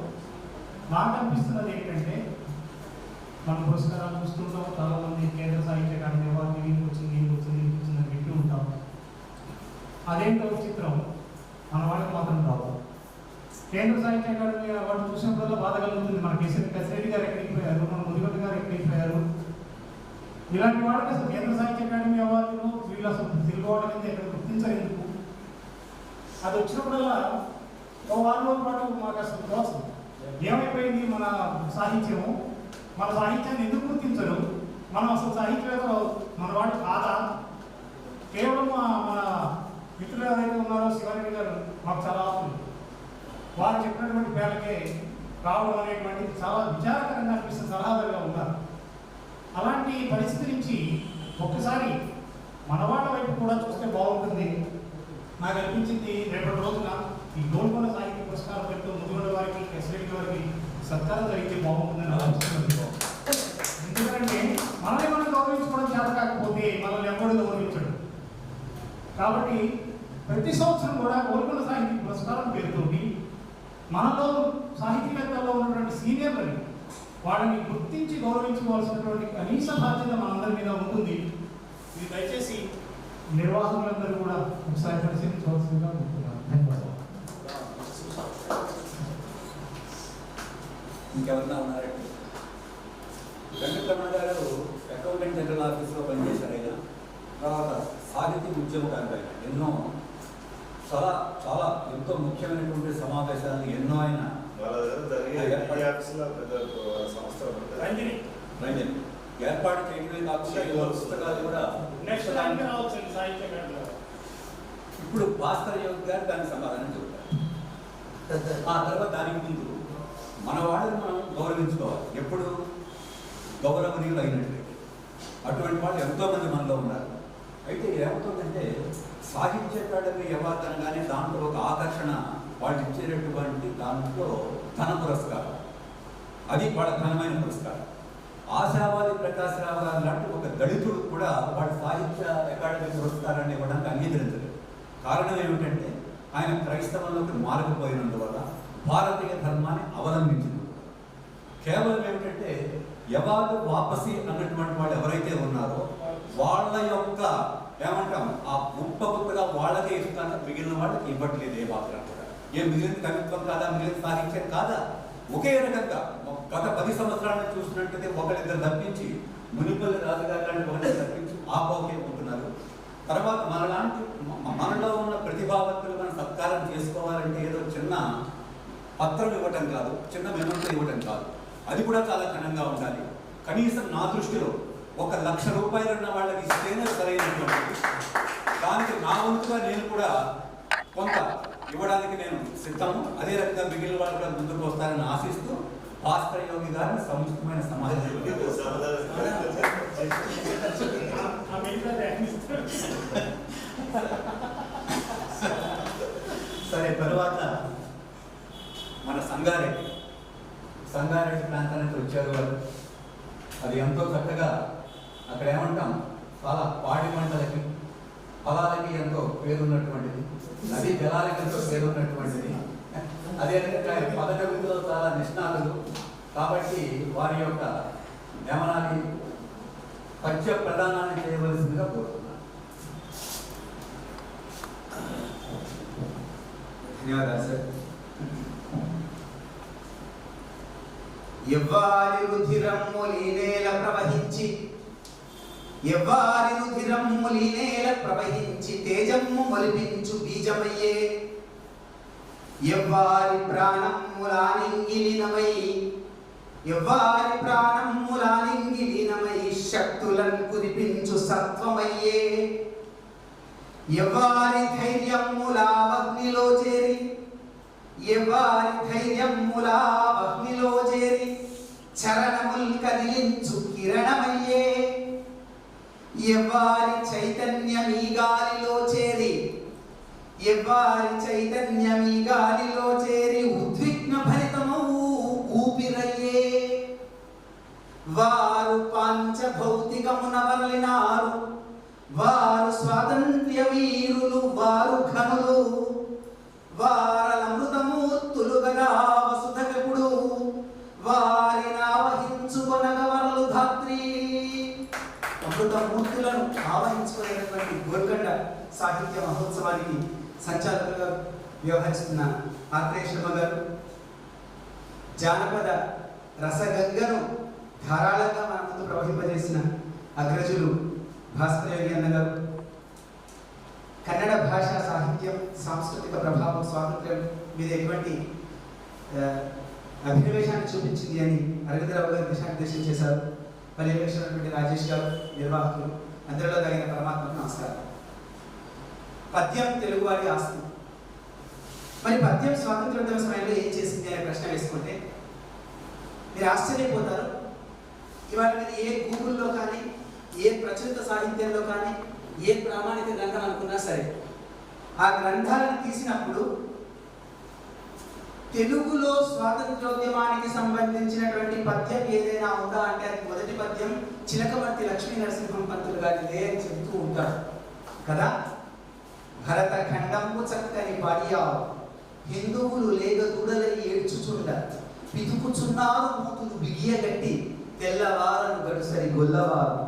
నాకు అనిపిస్తున్నది ఏంటంటే, మనం పురస్కారాలు చూస్తుంటాం, చాలామంది కేంద్ర సాహిత్య అకాడమీ అవార్డు వీళ్ళకి వచ్చిందని వింటూ ఉంటాం. అదేంటో చిత్రం మన వాళ్ళకి మాత్రం రావు. కేంద్ర సాహిత్య అకాడమీ అవార్డు చూసినప్పుడల్లా బాధ కలుగుతుంది. మన కేసరెడ్డి గారు ఎక్కడికి పోయారు, మన ముదిగొండ గారు ఎక్కడికి పోయారు. ఇలాంటి వాళ్ళకి అసలు కేంద్ర సాహిత్య అకాడమీ అవార్డును వీళ్ళు అసలు తెలుగు వాళ్ళ కింద ఎక్కడ గుర్తించలేదు. అది వచ్చినప్పుడల్లా ఒక వారం రోజుల పాటు మాకు అసలు తోచదు ఏమైపోయింది మన సాహిత్యము, మన సాహిత్యాన్ని ఎందుకు గుర్తించరు, మనం అసలు సాహిత్యంలో మన వాడు కాదా, కేవలం మన మిత్రులు ఎవరైతే ఉన్నారో శివారెడ్డి గారు మాకు చాలా ఆప్తులు, వారు చెప్పినటువంటి పేర్లకే రావడం అనేటువంటిది చాలా విచారకరంగా అనిపిస్తున్న సలహాదారుగా ఉన్నారు. అలాంటి పరిస్థితి నుంచి ఒక్కసారి మన వాళ్ళ వైపు కూడా చూస్తే బాగుంటుంది. నాకు అనిపించింది రేపటి రోజున ఈ గోల్కొండ సాహిత్య పురస్కారం పెడుతూ ముదిగొండ వారికి, ఎస్రెడ్డి వారికి సత్కారం జరిగితే బాగుంటుందని ఆలోచిస్తుంది. ఎందుకంటే మనల్ని మనం గౌరవించుకోవడం చేత కాకపోతే మనల్ని ఎవరు గౌరవించడు. కాబట్టి ప్రతి సంవత్సరం కూడా గోల్కొండ సాహిత్య పురస్కారం పేరుతోటి మనలో సాహితీవేత్తల్లో ఉన్నటువంటి సీనియర్లని వాళ్ళని గుర్తించి గౌరవించుకోవాల్సినటువంటి కనీస బాధ్యత మనందరి మీద ఉంటుంది. ఇది దయచేసి నిర్వాహకులందరూ కూడా ఒకసారి పరిశీలించవలసిందిగా కోరుతున్నాను. ధన్యవాదాలు. ఇంకెవరన్నా ఉన్నారండి? వెంకటరమణ గారు అకౌంటెంట్ జనరల్ ఆఫీస్లో పనిచేశారు. ఆయన తర్వాత సాహిత్య ఉద్యమకారులు. ఆయన ఎన్నో చాలా చాలా ఎంతో ముఖ్యమైనటువంటి సమావేశాలను ఎన్నో ఆయన ఏర్పాటు చేయడమే కాకుండా పుస్తకాలు కూడా ఇప్పుడు భాస్కర్ యోగి గారు దానికి సమాధానం చెబుతారు. ఆ తర్వాత దానికి ముందు మన వాళ్ళని మనం గౌరవించుకోవాలి. ఎప్పుడు గౌరవనీయులు అయినట్లయితే అటువంటి వాళ్ళు ఎంతోమంది మనలో ఉన్నారు. అయితే ఏమవుతుందంటే సాహిత్య అకాడమీ అవార్డు అనగానే దాంట్లో ఒక ఆకర్షణ వాళ్ళు ఇచ్చేటటువంటి దాంట్లో ధన పురస్కారం, అది వాళ్ళ ఘనమైన పురస్కారం. ఆశావాది ప్రకాశ్ రావు గారు లాంటి ఒక దళితుడు కూడా వాడి సాహిత్య అకాడమీ పురస్కారాన్ని ఇవ్వడానికి అంగీకరించలేదు. కారణం ఏమిటంటే ఆయన క్రైస్తవంలోకి మారకపోయినందువల్ల, భారతీయ ధర్మాన్ని అవలంబించింది. కేవలం ఏమిటంటే అవార్డు వాపసి అన్నటువంటి వాళ్ళు ఎవరైతే ఉన్నారో వాళ్ళ యొక్క ఏమంటాం ఆ గుప్పగా వాళ్ళకే ఇస్తాను, మిగిలిన వాళ్ళకి ఇవ్వట్లేదు. ఏ మాత్రం కూడా ఏ మిగిలిన కవిత్వం కాదా, మిగిలిన సాహిత్యం కాదా, ఒకే రకంగా గత 10 సంవత్సరాలను చూసినట్టయితే ఒకరిద్దరు తప్పించి మునిపల్లి రాజుగారు లాంటి ఒకరిని తప్పించి ఆ పోకే ఉంటున్నారు. తర్వాత మనలో ఉన్న ప్రతిభావంతులు మనం సత్కారం చేసుకోవాలంటే ఏదో చిన్న పత్రం ఇవ్వటం కాదు, చిన్న మెమోతో ఇవ్వటం కాదు, అది కూడా చాలా ఘనంగా ఉండాలి. కనీసం నా దృష్టిలో 1,00,000 రూపాయలు ఉన్న వాళ్ళకి ఇస్తేనే సరైనటువంటి, దానికి నా వంతుగా నేను కూడా కొంత ఇవ్వడానికి నేను సిద్ధము. అదే రకంగా మిగిలిన వాళ్ళు కూడా ముందుకు వస్తారని ఆశిస్తూ భాస్కర్ యోగి గారిని సముచితమైన సమాధానం. సరే, తర్వాత మన సంగారెడ్డి ప్రాంతానికి వచ్చారు వారు. అది ఎంతో చక్కగా అక్కడ ఏమంటాం చాలా పాడి పంటలకి పొలాలకి ఎంతో పేరున్నటువంటిది, నదీ జలాలకి ఎంతో పేరున్నటువంటిది. అదేవిధంగా పదకవిలో చాలా నిష్ణాతులు కాబట్టి వారి యొక్క ఏమనాలి పద్య ప్రదానాన్ని చేయవలసిందిగా కోరుతున్నాను. ధన్యవాదాలు సార్. ఎవ్వారి రుధిరమ్ము లీనేల ప్రవహించి తేజమ్ము మొలిపించు బీజమయ్యే, ఎవ్వారి ప్రాణమ్ములానింగిలీనమై శక్తులను కురిపించు సత్వమయ్యే, ఎవ్వారి ధైర్యమ్ములావగ్నిలో చేరి చరణముల్ కదిలించు కిరణమయ్యే, ఎవ్వారి చైతన్యమీ గాలిలో చేరి ఉద్విగ్న భరితమౌ ఊపిరయ్యే, వారు పంచభౌతికమున వరలినారు, వారు స్వాతంత్ర్య వీరులు, వారు ఘనులు, వారలమృతమూర్తులు గదా వసుధకెప్పుడు, వారిని ఆవహించుకొనగ వరలు ధాత్రి. అమృతమూర్తులను ఆవహించుకునేటువంటి గోల్కొండ సాహిత్య మహోత్సవానికి సంచాలకులుగా వ్యవహరిస్తున్న ఆత్రేయ శర్మ గారు, జానపద రసగంగను ధారాళంగా మన ముందు ప్రవహింపజేసిన అగ్రజులు భాస్కర్ యోగి అన్న గారు, కన్నడ భాష సాహిత్యం సాంస్కృతిక ప్రభావం స్వాతంత్ర్యం మీద ఎటువంటి అభినవేశాన్ని చూపించింది అని అరవిందరావు గారు దిశానిర్దేశం చేశారు. పర్యవేక్షణటువంటి రాజేష్ గారు, నిర్వాహకులు, అందరిలో తగిన పరమాత్మకు నమస్కారం. పద్యం తెలుగువాడి ఆస్తి. మరి పద్యం స్వాతంత్రోద్యమ సమయంలో ఏం చేసింది అనే ప్రశ్న వేసుకుంటే మీరు ఆశ్చర్యపోతారు. ఇవాళ మీరు ఏ గూగుల్లో కానీ, ఏ ప్రచురిత సాహిత్యంలో కానీ, ఏ ప్రామాణిక గ్రంథం అనుకున్నా సరే, ఆ గ్రంథాలను తీసినప్పుడు తెలుగులో స్వాతంత్రోద్యమానికి సంబంధించినటువంటి పద్యం ఏదైనా ఉందా అంటే అది మొదటి పద్యం చిలకమర్తి లక్ష్మీ నరసింహం పంతులు గారిదే అని చెబుతూ ఉంటారు కదా. భరత ఖండంపు చక్కని పాడియావు, హిందువులు లేగ దూడలై ఏడ్చుచుండ, పితుకుచున్నారు మూతులు బిగియగట్టి, తెల్లవారను గడుసరి గొల్లవారు.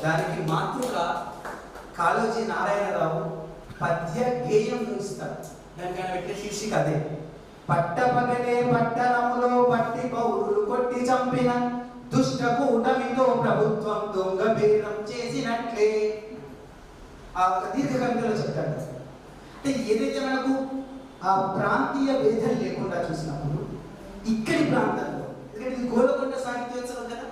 దానికి మాతృగా కాళోజీ నారాయణరావు పద్య గేయం ఇస్తారు. దానికి ఆయన పెట్టిన శీర్షిక అదే. పట్టపగలే పట్టణములో పట్టి పౌరులు కొట్టి చంపిన దుష్ట కూటమితో ప్రభుత్వం దొంగ బేరం చేసినట్లే. ఆ దీర్ఘ కవితలో చెప్తాడు. అంటే ఏదైతే మనకు ఆ ప్రాంతీయ భేదం లేకుండా చూసినప్పుడు ఇక్కడి ప్రాంతంలో, ఎందుకంటే ఇది గోలకొండ సాహిత్యోత్సవం కదా,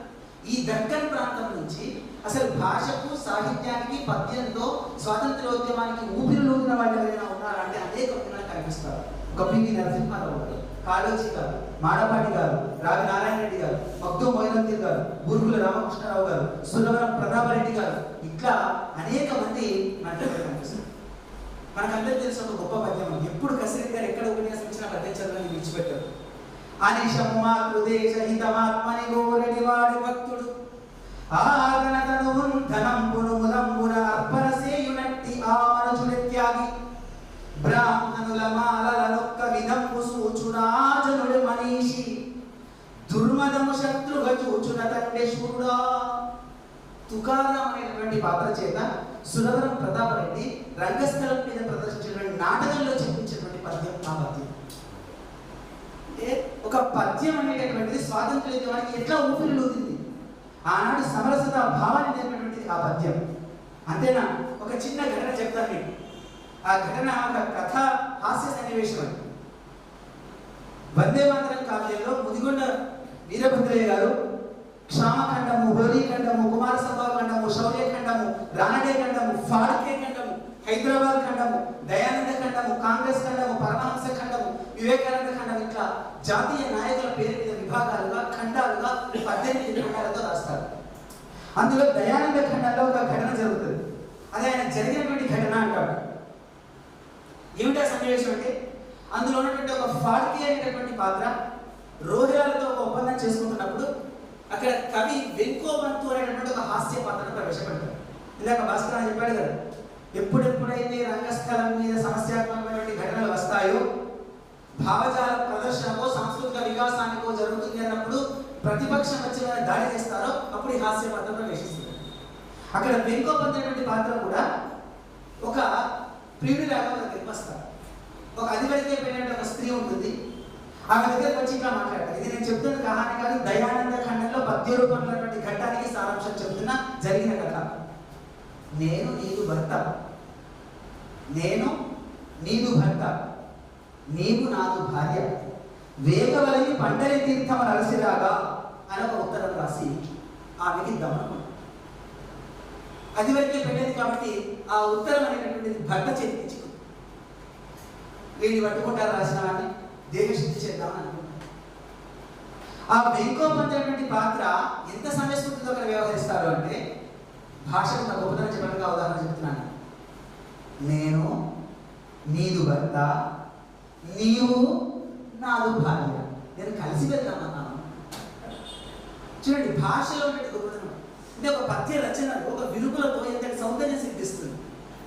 ఈ దక్కన్ ప్రాంతం నుంచి అసలు భాషకు, సాహిత్యానికి, పద్యంతో స్వాతంత్రోద్యమానికి ఊపిరిలూదిన వాళ్ళు ఎవరైనా ఉన్నారంటే అనేక మంది కనిపిస్తారు. ఒక పివి నరసింహారావు గారు, కాళోజీ గారు, మాడపాటి గారు, రావి నారాయణ రెడ్డి గారు, మగ్దు మొయినుద్దీన్ గారు, బురుగుల రామకృష్ణరావు గారు, సురవరం ప్రతాపరెడ్డి గారు, ఇట్లా అనేక మంది మనకు కనిపిస్తారు. మనకందరికీ తెలిసిన ఒక గొప్ప పద్యం, ఎప్పుడు కసిరెడ్డి గారు ఎక్కడ ఉపన్యాసం ఇచ్చిన పద్యం చదవని విడిచిపెట్టారు. అనిశము మాతృదేశ హితమాత్మని గోరెడి వాడి భక్తుడు, ఆగనతను ధనంబును ముదంబున అర్పణ సేయునట్టి ఆ మనుషుడెత్యాగి, బ్రాహ్మణుల మాలలనొక్క విధంబు సూచునాజనుడు మనీషి, దుర్మదము శత్రుగా చూచున తండ్రి శూరుడా. తుకారాం అనేటువంటి పాత్ర చేత సురవరం ప్రతాపరెడ్డి రంగస్థలం మీద ప్రదర్శించినటువంటి నాటకంలో చెప్పించినటువంటి పద్యం ఆ పద్యం. అంటే ఒక పద్యం అనేటటువంటిది స్వాతంత్ర్యోద్యమానికి ఎట్లా ఊపిరిలూదింది, ఆనాడు సమరసత భావాన్ని నేర్పినటువంటిది ఆ పద్యం. అంతేనా? ఒక చిన్న ఘటన చెప్తాను మీకు. ఆ ఘటన ఒక కథ హాస్య సన్నివేశం అని. వందే మాతరం కావ్యంలో ముదిగొండ వీరభద్రయ్య గారు క్షామఖండము, హోలీఖండము, కుమార సంభవ ఖండము, శౌర్య ఖండము, రానడే ఖండము, ఫాల్కే ఖండము, హైదరాబాద్ ఖండము, దయానంద ఖండము, కాంగ్రెస్ ఖండము, పరమహంస ఖండము, వివేకానంద ఖండం, ఇట్లా జాతీయ నాయకుల పేరు మీద విభాగాలుగా, ఖండాలుగా 18 ఖండాలతో రాస్తారు. అందులో దయానంద ఖండంలో ఒక ఘటన జరుగుతుంది. అది ఆయన జరిగినటువంటి ఘటన అంటాడు. ఏమిటా సన్నివేశం అంటే, అందులో ఉన్నటువంటి ఒక ఫాల్కే అనేటటువంటి పాత్ర రోహిరాలతో ఒక ఒప్పందం చేసుకుంటున్నప్పుడు అక్కడ కవి వెంకోబంతు అనేటటువంటి ఒక హాస్య పాత్రను ప్రవేశపెడతారు. ఇందాక భాస్కర్ చెప్పాడు కదా, ఎప్పుడెప్పుడైతే రంగస్థలం మీద సమస్యాత్మకమైనటువంటి ఘటనలు వస్తాయో, భావజాల ప్రదర్శనకో సాంస్కృతిక వికాసానికో జరుగుతుంది అన్నప్పుడు ప్రతిపక్షం వచ్చి దాడి చేస్తారో అప్పుడు ఈ హాస్య పాత్ర ప్రవేశిస్తుంది. అక్కడ వెంకోబంతు అనేటువంటి పాత్ర కూడా ఒక ప్రియుడిలాగా దగ్గరికి వస్తారు. ఒక అధిపతికే పోయినట్టు ఒక స్త్రీ ఉంటుంది. ఆమె దగ్గరకు వచ్చి ఇట్లా మాట్లాడతారు. ఇది నేను చెప్తున్న కహాని కాదు, దయానంద ఖండంలో పద్య రూపంలో ఉన్నటువంటి ఘట్టానికి సారాంశం చెప్తున్నా, జరిగిన కథ. నేను నీదు భర్త, నేను నీదు భర్త, నీవు నాదు భార్య, వేగవలని పంటరి తీర్థమ నరసిరాగా అని ఒక ఉత్తరం రాసి ఆమెకి ఇద్దామనుకున్నాను. అది వరకే పెట్టేది కాబట్టి ఆ ఉత్తరం అనేటటువంటిది భర్త చేతికి చిక్కు. వీడిని పట్టుకుంటారు రాసిన వాడిని దేహశుద్ధి చేద్దామని అనుకుంటాను. ఆ వెంకోబంతు అనేటువంటి పాత్ర ఎంత సమయస్ఫూర్తితో అక్కడ వ్యవహరిస్తారు అంటే, భాషకు నా గొప్పతనం చెప్పడానికి ఉదాహరణ చెప్తున్నాను. నేను నీదు భర్త, నీవు నాదు భార్య, నేను కలిసి వెళ్దామన్నాను. చూడండి, భాషలో ఉన్నటువంటి గొప్పతనం అంటే ఒక పద్య రచనలు ఒక విలుపులతో ఎంతటి సౌందర్యం సిద్ధిస్తుంది.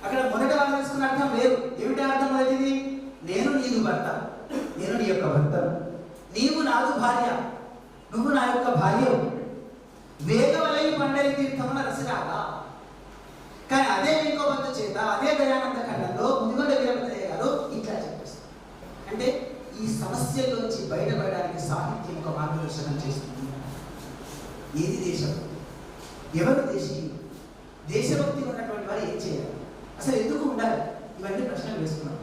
అక్కడ మొదట వాళ్ళు తీసుకున్న అర్థం వేరు. ఏమిటి అర్థం? మొదటిది, నేను నీదు భర్త, నేను నీ యొక్క భర్తను, నీవు నాదు భార్య, నువ్వు నా యొక్క భార్య, వేగవలై పండరి తీర్థమున రసిరాగా. కానీ అదే వెంకోబంతు చేత అదే దయానంద ఖండంలో ముదిగొండ వీరభద్రయ్య గారు ఇట్లా చెప్పేస్తారు. అంటే ఈ సమస్యల్లోంచి బయటపడడానికి సాహిత్యం ఒక మార్గదర్శనం చేస్తుంది. ఏది దేశభక్తి? ఎవరు దేశీయులు? దేశభక్తి ఉన్నటువంటి వారు ఏం చేయాలి? అసలు ఎందుకు ఉండాలి? ఇవన్నీ ప్రశ్నలు వేసుకున్నాం.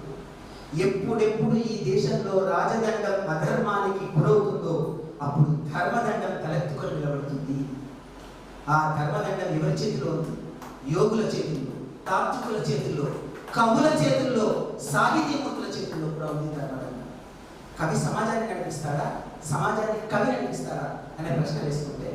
ఎప్పుడెప్పుడు ఈ దేశంలో రాజదండం అధర్మానికి గురవుతుందో అప్పుడు ధర్మదండం తలెత్తుకొని నిలబడుతుంది. ఆ ధర్మదండం ఎవరి చేతిలో ఉంది? యోగుల చేతుల్లో, తాత్వికుల చేతుల్లో, కవుల చేతుల్లో, సాహితీమూర్తుల చేతుల్లో కూడా ఉంది ధర్మదండం. కవి సమాజాన్ని నడిపిస్తాడా, సమాజాన్ని కవి నడిపిస్తాడా అనే ప్రశ్న వేసుకుంటే,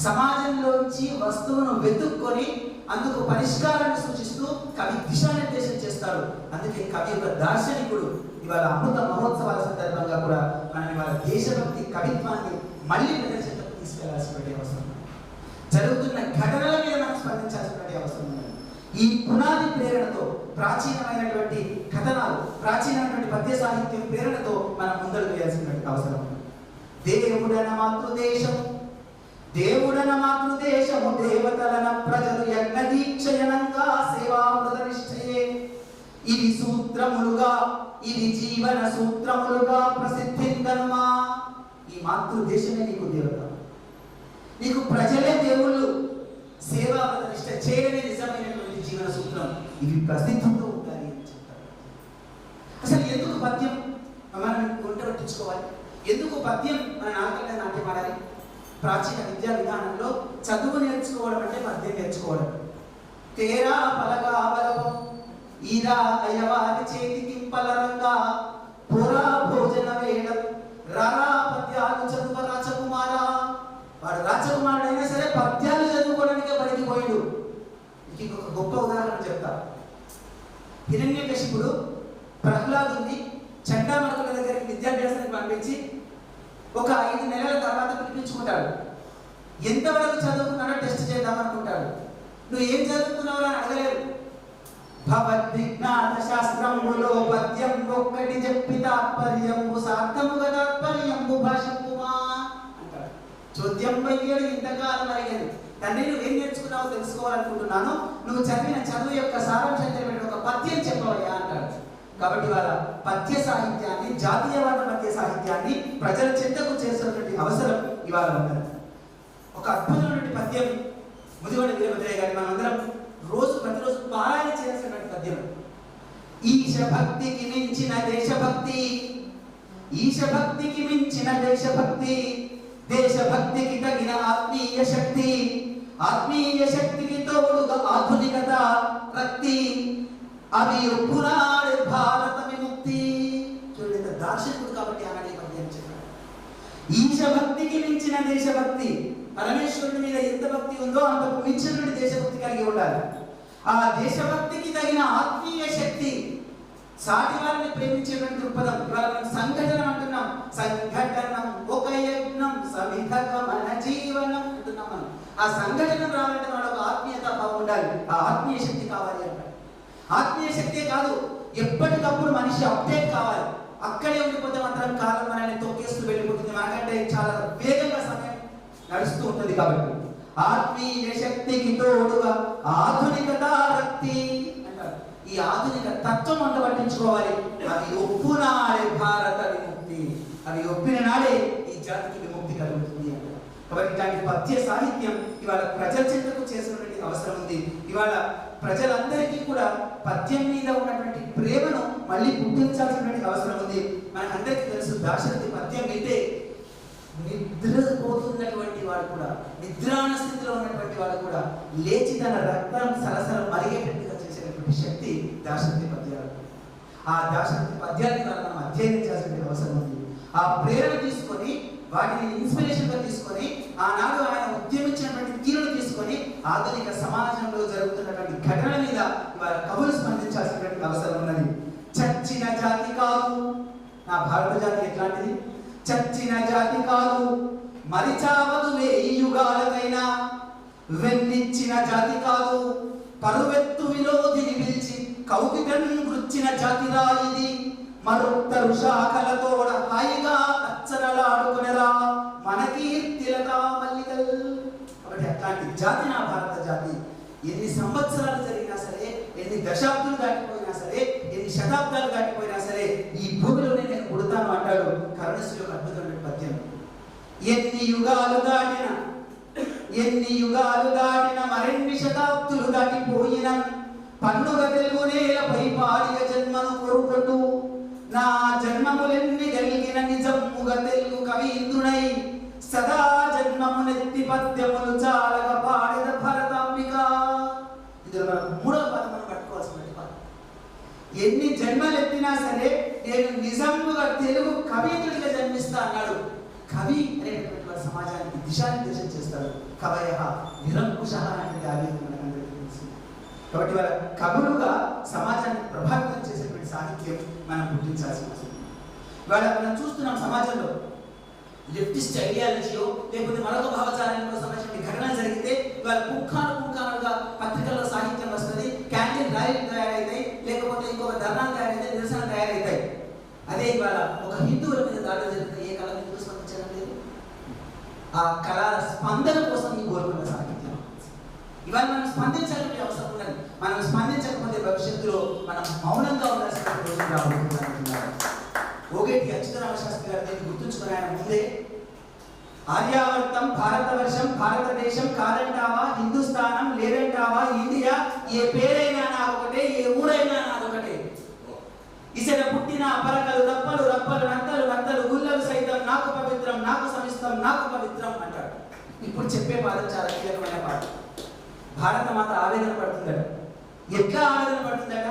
సమాజంలోంచి వస్తువును వెతుక్కొని అందుకు పరిష్కారాన్ని సూచిస్తూ కవి దిశానిర్దేశం చేస్తాడు. అందుకే కవి ఒక దార్శనికుడు. ఇవాళ అమృత మహోత్సవాల సందర్భంగా కూడా మనం ఇవాళ దేశభక్తి కవిత్వాన్ని మళ్ళీ ప్రదర్శనకు తీసుకెళ్లాల్సినటువంటి అవసరం, జరుగుతున్న ఘటనల మీద మనం స్పందించాల్సినటువంటి అవసరం ఉంది. ఈ పునాది ప్రేరణతో, ప్రాచీనమైనటువంటి కథనాలు, ప్రాచీనమైనటువంటి పద్య సాహిత్యం ప్రేరణతో మనం ముందడుగు వేయాల్సినటువంటి అవసరం ఉంది. దేవుడన మాతృదేశము, దేవుడన మాతృదేశము, దేవతలన ప్రజలు యజ్ఞ దీక్షయనంగా సేవామృతనిష్టయే. ఇవి సూత్రములుగా, ఇవి జీవన సూత్రములుగా ప్రసిద్ధిందనుమా. ఈ మాతృదేశమే నీకు దేవత, నీకు ప్రజలే దేవుళ్ళు. సేవామృతనిష్ట చేయడమే నిజమైనటువంటి జీవన సూత్రం. ఇవి ప్రసిద్ధితో ఉండాలి అని చెప్తారు. అసలు ఎందుకు పద్యం మనం వంట పట్టించుకోవాలి? ఎందుకు పద్యం మన నాటకాల నాట్యం ఆడాలి? ప్రాచీన విద్యా విధానంలో చదువు నేర్చుకోవడం అంటే పద్యం నేర్చుకోవడం. తేరా పలగా బలవం ఈరా అయ్యవారి చేతికి పలరంగా పురా భోజన వేయడం రారా పద్యాలు చదువు రాజకుమారా. వాడు రాజకుమారుడు అయినా సరే పద్యాలు చదువుకోవడానికే బడికి పోయాడు. ఇంకొక గొప్ప ఉదాహరణ చెప్తా. హిరణ్యకశిపుడు ప్రహ్లాదుని చండామర్కుల దగ్గరికి విద్యాభ్యాసానికి పంపించి ఒక 5 నెలల తర్వాత పిలిపించుకుంటాడు. ఎంతవరకు చదువుకున్నాడో టెస్ట్ చేద్దాం అనుకుంటాడు. నువ్వు ఏం చదువుకున్నావు అని అడగలేదు. భగవద్విజ్ఞాన శాస్త్రములో పద్యం ఒక్కటి చెప్పి తాత్పర్యంబు సార్థముగా తాత్పర్యంబు భాషింపుమా అంటాడు. చోద్యం పయ్యాడు ఇంతకాలం అడిగాను. తండ్రి నువ్వేం నేర్చుకున్నావో తెలుసుకోవాలనుకుంటున్నాను, నువ్వు చదివిన చదువు యొక్క సారాంశం తెలిపిన ఒక పద్యం చెప్పవయ్యా అంటాడు. కాబట్టి వాళ్ళ పద్య సాహిత్యాన్ని, జాతీయవాద పద్య సాహిత్యాన్ని ప్రజల చెంతకు చేసినటువంటి అవసరం ఇవాళ ఉన్నది. ఒక అద్భుతమైనటువంటి పద్యం ముదిగొండ వీరభద్రయ్య గారి మనందరం ప్రతిరోజు పారాయణ చేయాల్సినటువంటి పద్యం. ఈశ భక్తికి మించిన దేశభక్తి, ఈశ భక్తికి మించిన దేశభక్తి, దేశభక్తికి తగిన ఆత్మీయ శక్తి, ఆత్మీయ శక్తికి తోడుగా ఆధునికత రక్తి, అవి ఒప్పునాడే భారత విముక్తి. చూడండి, దార్శనికుడు కాబట్టి ఆనాడే పద్యం చెప్పాడు. ఈశ భక్తికి మించిన దేశభక్తి, పరమేశ్వరుని మీద ఎంత భక్తి ఉందో అంతకు మించినటువంటి దేశభక్తి కలిగి ఉండాలి. ఆ దేశభక్తికి తగిన ఆత్మీయ శక్తి, సాటి వారిని ప్రేమించేటువంటి దృక్పథం. ఇవాళ మనం సంఘటన అంటున్నాం. సంఘటనం ఒక యజ్ఞం సమిధక మన జీవనం అంటున్నాం మనం. ఆ సంఘటన రావాలంటే మనకు ఆత్మీయత భావం ఉండాలి. ఆ ఆత్మీయ శక్తి కావాలి అంటారు. ఆత్మీయ శక్తే కాదు, ఎప్పటికప్పుడు మనిషి అప్డేట్ కావాలి. అక్కడే ఉండిపోతే మాత్రం కాలం మనల్ని తొక్కేస్తూ వెళ్ళిపోతుంది. మనకంటే చాలా వేగంగా సమయం నడుస్తూ ఉంటుంది. కాబట్టి ఆత్మీయ శక్తికి తోడుగా ఆధునికత రక్తి అంటారు. ఈ ఆధునిక తత్వం అంట పట్టించుకోవాలి. అవి ఒప్పునాడే భారత విముక్తి, అవి ఒప్పిన నాడే ఈ జాతికి విముక్తి కలుగుతుంది అంటారు. కాబట్టి ఇలాంటి పద్య సాహిత్యం ఇవాళ ప్రజల చెంతకు చేసినటువంటి అవసరం ఉంది. ఇవాళ ప్రజలందరికీ కూడా పద్యం మీద ఉన్నటువంటి ప్రేమను మళ్ళీ పుట్టించాల్సినటువంటి అవసరం ఉంది. మనకందరికీ తెలుసు, దాశరథి పద్యం వింటే నిద్రపోతున్నటువంటి వాడు కూడా, నిద్రాణ స్థితిలో ఉన్నటువంటి వాడు కూడా లేచి తన రక్తం సరసరం మరిగేటట్టుగా చేసేటటువంటి శక్తి దాశరథి పద్యాలు. ఆ దాశరథి పద్యాన్ని మనం అధ్యయనం చేయాల్సిన అవసరం ఉంది. ఆ ప్రేరణ తీసుకొని, వాటిని ఇన్స్పిరేషన్ గా తీసుకొని, ఆనాడు ఆయన ఉద్యమించినటువంటి తీరును తీసుకొని ఆధునిక సమాజంలో జరుగుతున్నటువంటి ఘటనల మీద ఇవాళ కవులు స్పందించాల్సినటువంటి అవసరం ఉన్నది. చచ్చిన జాతి కాదు, నా భారత జాతి ఎట్లాంటిది? చచ్చిన జాతి కాదు, మరిచావదు వేయి యుగాలకైనా. వెన్నిచ్చిన జాతి కాదు, పరువెత్తు విరోధిని పిలిచి కౌగిటన్ గుచ్చిన జాతిరా ఇది. మరొత్తరు శాఖలతోడ హాయిగా అచ్చనలాడుకునేరా మన కీర్తిలకా మల్లికల్. కాబట్టి అట్లాంటి జాతి నా భారత జాతి. ఎన్ని సంవత్సరాలు జరిగినా సరే, ఎన్ని దశాబ్దాలు దాటిపోయినా సరే, ఎన్ని శతాబ్దాలు దాటిపోయినా సరే, ఈ భూమిలోనే నేను పుడతాను అంటాడు కరుణశ్రీ యొక్క అద్భుతమైన పద్యం. ఎన్ని యుగాలు దాటిన మరెన్ని శతాబ్దులు దాటిపోయిన పన్నుగ తెలుగు నేలపై పాడియ జన్మను కోరుకుంటూ నా జన్మములెన్ని కలిగిన నిజముగ తెలుగు కవీంద్రునై సదా జన్మమునెత్తి పద్యములు చాలగా పాడిన భరతాంబిక. ఇందులో మనం మూడవ పదం మనం పట్టుకోవాల్సినటువంటి పదం. ఎన్ని జన్మలు ఎత్తినా సరే నేను నిజముగా తెలుగు కవీంద్రుడిగా జన్మిస్తా అన్నాడు. కవి అనేటువంటి వాడు సమాజానికి దిశానిర్దేశం చేస్తాడు. కవయ నిరంకుశ అనేది మనకందరికీ తెలుసు. కాబట్టి వాళ్ళ కవులుగా సమాజాన్ని ప్రభావితం చేసేటువంటి సాహిత్యం మనం గుర్తించాల్సిన అవసరం. ఇవాళ మనం చూస్తున్నాం సమాజంలో లెఫ్టిస్ట్ ఐడియాలజీయో లేకపోతే మరొక భావజాలానికి సంబంధించిన ఘటన జరిగితే ఇవాళ పుంఖానుగా పత్రికల్లో సాహిత్యం వస్తుంది, క్యాంటీన్ ర్యాలీలు తయారవుతాయి, లేకపోతే ఇంకొక ధర్నాలు తయారైతాయి, నిరసన తయారవుతాయి. అదే ఇవాళ ఒక హిందువుల మీద దాడులు జరిగితే ఏ కళ ఎందుకు స్పందించడం లేదు? ఆ కళల స్పందన కోసం ఈ కోరుకున్న సాహిత్యం. ఇవాళ మనం స్పందించాల్సిన అవసరం ఉన్నది. మనం స్పందించకపోతే భవిష్యత్తులో మనం మౌనంగా ఉండాల్సిన రోజులు రాబోతున్నారు. ఓగేటి అచ్యుతరామ శాస్త్రి గారు దీన్ని గుర్తుంచుకుని ఆయన ముందే ఆర్యావర్తం భారతవర్షం భారతదేశం కాదంటావా, హిందుస్థానం లేదంటావా, ఇండియా ఏ పేరైనా నాదొకటే, ఏ ఊరైనా నాదొకటే. ఇసడ పుట్టిన పరకలు రప్పలు రప్పలు నత్తలు నత్తలు గుల్లలు సైతం నాకు పవిత్రం, నాకు సమిస్తం, నాకు పవిత్రం అంటాడు. ఇప్పుడు చెప్పే పాదం చాలా కీలకమైన పాట. భారత మాత ఆవేదన పడుతుందట. ఎట్లా ఆవేదన పడుతుందట?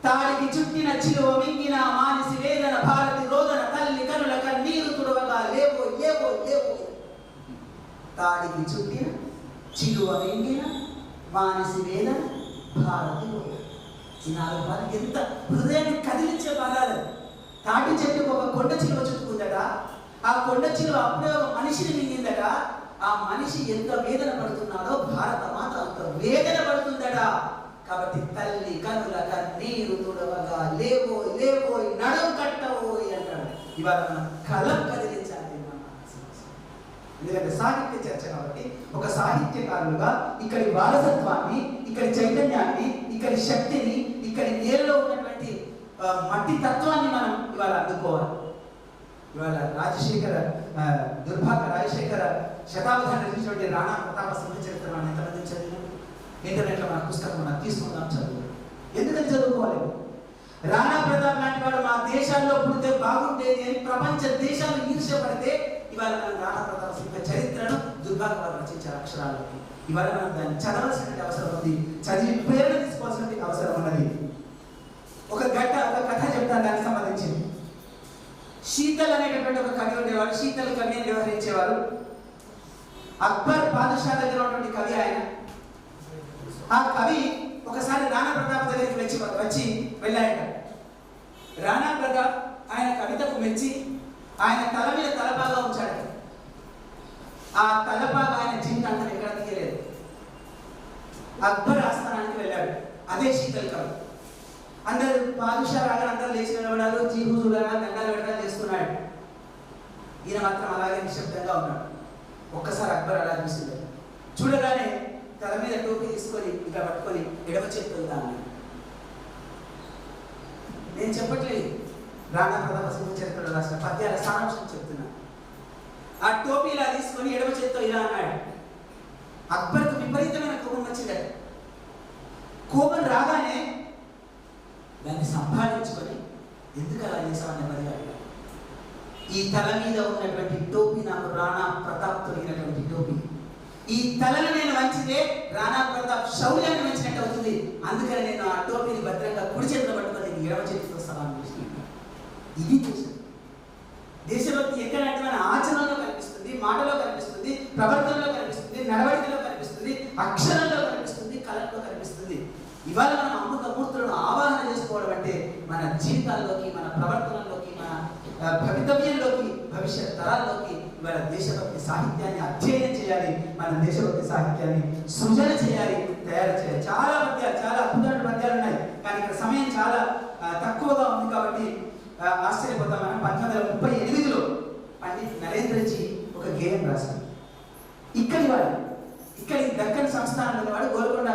తాడికి చుట్టిన చిలువ మింగిన మానిసి వేదన భారతి రోదన తల్లి కనుల కన్నీరు తుడవగా లేవో లేవో లేవో. తాడికి చుట్టిన చిలువ మింగిన మానిసి వేదన భారతి రోదన. ఈ 4 పదాలు ఎంత హృదయాన్ని కదిలించే పదాలు. తాటి చెట్టుకు ఒక కొండ చిలువ చుట్టుకుందట. ఆ కొండ చిలువ అప్పుడే ఒక మనిషిని మింగిందట. ఆ మనిషి ఎంత వేదన పడుతున్నాడో భారత మాత అంత వేదన పడుతుందట. కాబట్టి తల్లి కనుల కన్నీరు తుడవగా లేవో లేవో నడుం కట్టవోయి అంటాడు. ఇవాళ మనం కలం కదిలించాలి. ఎందుకంటే సాహిత్య చర్చ కాబట్టి ఒక సాహిత్యకారులుగా ఇక్కడి వారసత్వాన్ని, ఇక్కడి చైతన్యాన్ని, ఇక్కడి శక్తిని, ఇక్కడి నేలలో ఉన్నటువంటి మట్టి తత్వాన్ని మనం ఇవాళ అందుకోవాలి. ఇవాళ దుర్భాగ రాజశేఖర శతాబ్దాన్ని రచించినటువంటి రాణా ప్రతాప సింహ చరిత్ర మనం ఎంతమంది చదివినాం? ఇంటర్నెట్లో మన పుస్తకం మనం తీసుకుందాం, చదువు. ఎందుకని చదువుకోవాలి? రాణా ప్రతాప్ లాంటి వాడు మా దేశాల్లో పుడితే బాగుండేది అని ప్రపంచ దేశాలు ఈర్ష్యపడితే ఇవాళ మనం రాణా ప్రతాప సింహ చరిత్రను దుర్భాగ వారు రచించారు అక్షరాలకి. ఇవాళ మనం దాన్ని చదవాల్సిన అవసరం ఉంది, చదివి ప్రేరణ తీసుకోవాల్సిన అవసరం ఉన్నది. ఒక కథ చెప్తాను దానికి సంబంధించింది. శీతల్ అనేటటువంటి ఒక కవి ఉండేవాడు. శీతల్ కవి అని వ్యవహరించేవారు. అక్బర్ బాదుషా దగ్గర ఉన్నటువంటి కవి ఆయన. ఆ కవి ఒకసారి రాణా ప్రతాప్ దగ్గరికి వచ్చి వెళ్ళాయట. రాణా ప్రతాప్ ఆయన కవితకు మెచ్చి ఆయన తల మీద తలపాగా ఉంచాడు. ఆ తలపాగా ఆయన జీవితాంతం ఎక్కడ తీయలేదు. అక్బర్ ఆస్థానానికి వెళ్ళాడు. అదే శీతల్ కవి. అందరు బాదుషా రాగా అందరూ లేచి నిలబడాలు, జీహుజులుగా దండాలు పెట్టాలు చేస్తున్నాడు. ఈయన మాత్రం అలాగే నిశ్శబ్దంగా ఉన్నాడు. ఒక్కసారి అక్బర్ అలా చూసింది. చూడగానే తల మీద టోపీ తీసుకొని ఇలా పట్టుకొని ఎడమ చేతితో ఇలా అన్నాడు. నేను చెప్పట్లేదు, రాణా ప్రతాప సింహ చరిత్రలో రాసిన పద్యాల సారాంశం చెప్తున్నా. ఆ టోపీ ఇలా తీసుకొని ఎడమ చేతితో ఇలా అన్నాడు. అక్బర్కు విపరీతమైన కోపం వచ్చిందట. కోపం రాగానే దాన్ని సంపాదించుకొని ఎందుకు అలా చేసామని మరి అడిగాడు. ఈ తల మీద ఉన్నటువంటి టోపీ నాకు రాణా ప్రతాప్ తొలగినటువంటి టోపీ. ఈ తలను నేను వంచితే రాణా ప్రతాప్ శౌర్యాన్ని వంచినట్టు అవుతుంది. అందుకని నేను ఆ టోపీని భద్రంగా కుడి చేతిలో పట్టుకొని ఎడమ చేతితో సమానం చేసినాను. ఇది దేశభక్తి ఎక్కడంటే మన ఆచరణలో కనిపిస్తుంది, మాటలో కనిపిస్తుంది, ప్రవర్తనలో కనిపిస్తుంది, నడవడికలో కనిపిస్తుంది, అక్షరంలో కనిపిస్తుంది, కళల్లో కనిపిస్తుంది. ఇవాళ మనం అమృత మూర్తులను ఆవాహన చేసుకోవడం అంటే మన జీవితాల్లోకి, మన ప్రవర్తనలోకి, మన భవితవ్యంలోకి, భవిష్యత్ తరాల్లోకి ఇవాళ దేశభక్తి సాహిత్యాన్ని అధ్యయనం చేయాలి. మన దేశభక్తి సాహిత్యాన్ని సృజన చేయాలి, తయారు చేయాలి. చాలా పద్యాలు, చాలా అద్భుతమైన పద్యాలు ఉన్నాయి. కానీ ఇక్కడ సమయం చాలా తక్కువగా ఉంది కాబట్టి ఆశ్చర్యపోతాం. మనం 1938లో పండిత్ నరేంద్రజీ ఒక గేయం రాశారు. ఇక్కడి దక్కన్ సంస్థానంలో వాడు, గోల్కొండ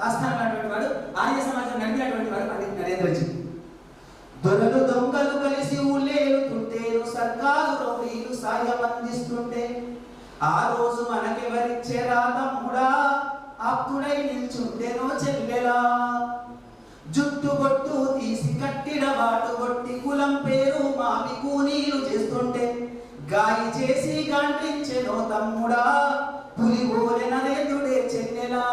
ఆస్థానం అనేటువంటి వాడు, ఆర్య సమాజం నడిపినటువంటి వాడు పండిత్ నరేంద్రజీ. దొరలు దొంగలు కలిసి ఊళ్ళేలుతుంటేను, సర్కారు రౌడీలు సాయం అందిస్తుంటే, ఆ రోజు మనకెవరిచ్చే రాతమ్ముడా ఆప్తుడై నిల్చుంటేను వచ్చెనో చెల్లెలా జుట్టు బొట్టు తీసి కట్టిన వాటు కొట్టి కులం పేరు మామి కూనీలు చేస్తుంటే గాయి చేసి గాండ్రించెనో తమ్ముడా పులి ఓలె నరేంద్రుడే చెల్లెలా.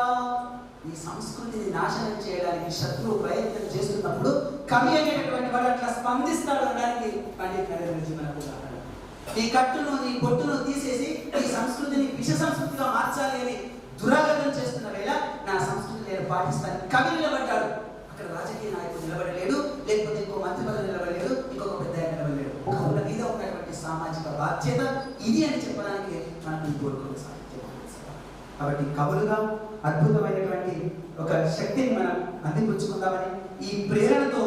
ఈ సంస్కృతిని నాశనం చేయడానికి శత్రువు ప్రయత్నం చేస్తున్నప్పుడు కవి అనేటటువంటి వాడు అట్లా స్పందిస్తాడు అనడానికి పండిట్ నరేంద్రజీ మనకు ఉదాహరణ. ఈ కట్టును ఈ బొట్టును తీసేసి ఈ సంస్కృతిని విష సంస్కృతిగా మార్చాలి అని దురాగతం చేస్తున్న వేళ నా సంస్కృతి నేను పాటిస్తాను కవి నిలబడ్డాడు. అక్కడ రాజకీయ నాయకుడు నిలబడలేడు, లేకపోతే ఇంకో మంత్రి పదవి నిలబడలేడు, ఇంకొక పెద్ద నిలబడలేడు. కవుల మీద ఉన్నటువంటి సామాజిక బాధ్యత ఇది అని చెప్పడానికి మనం ఈ కోరుకోవాలి సాహిత్యం. కాబట్టి కవులుగా అద్భుతమైనటువంటి ఒక శక్తిని మనం అందిపుచ్చుకుందామని, ఈ ప్రేరణతో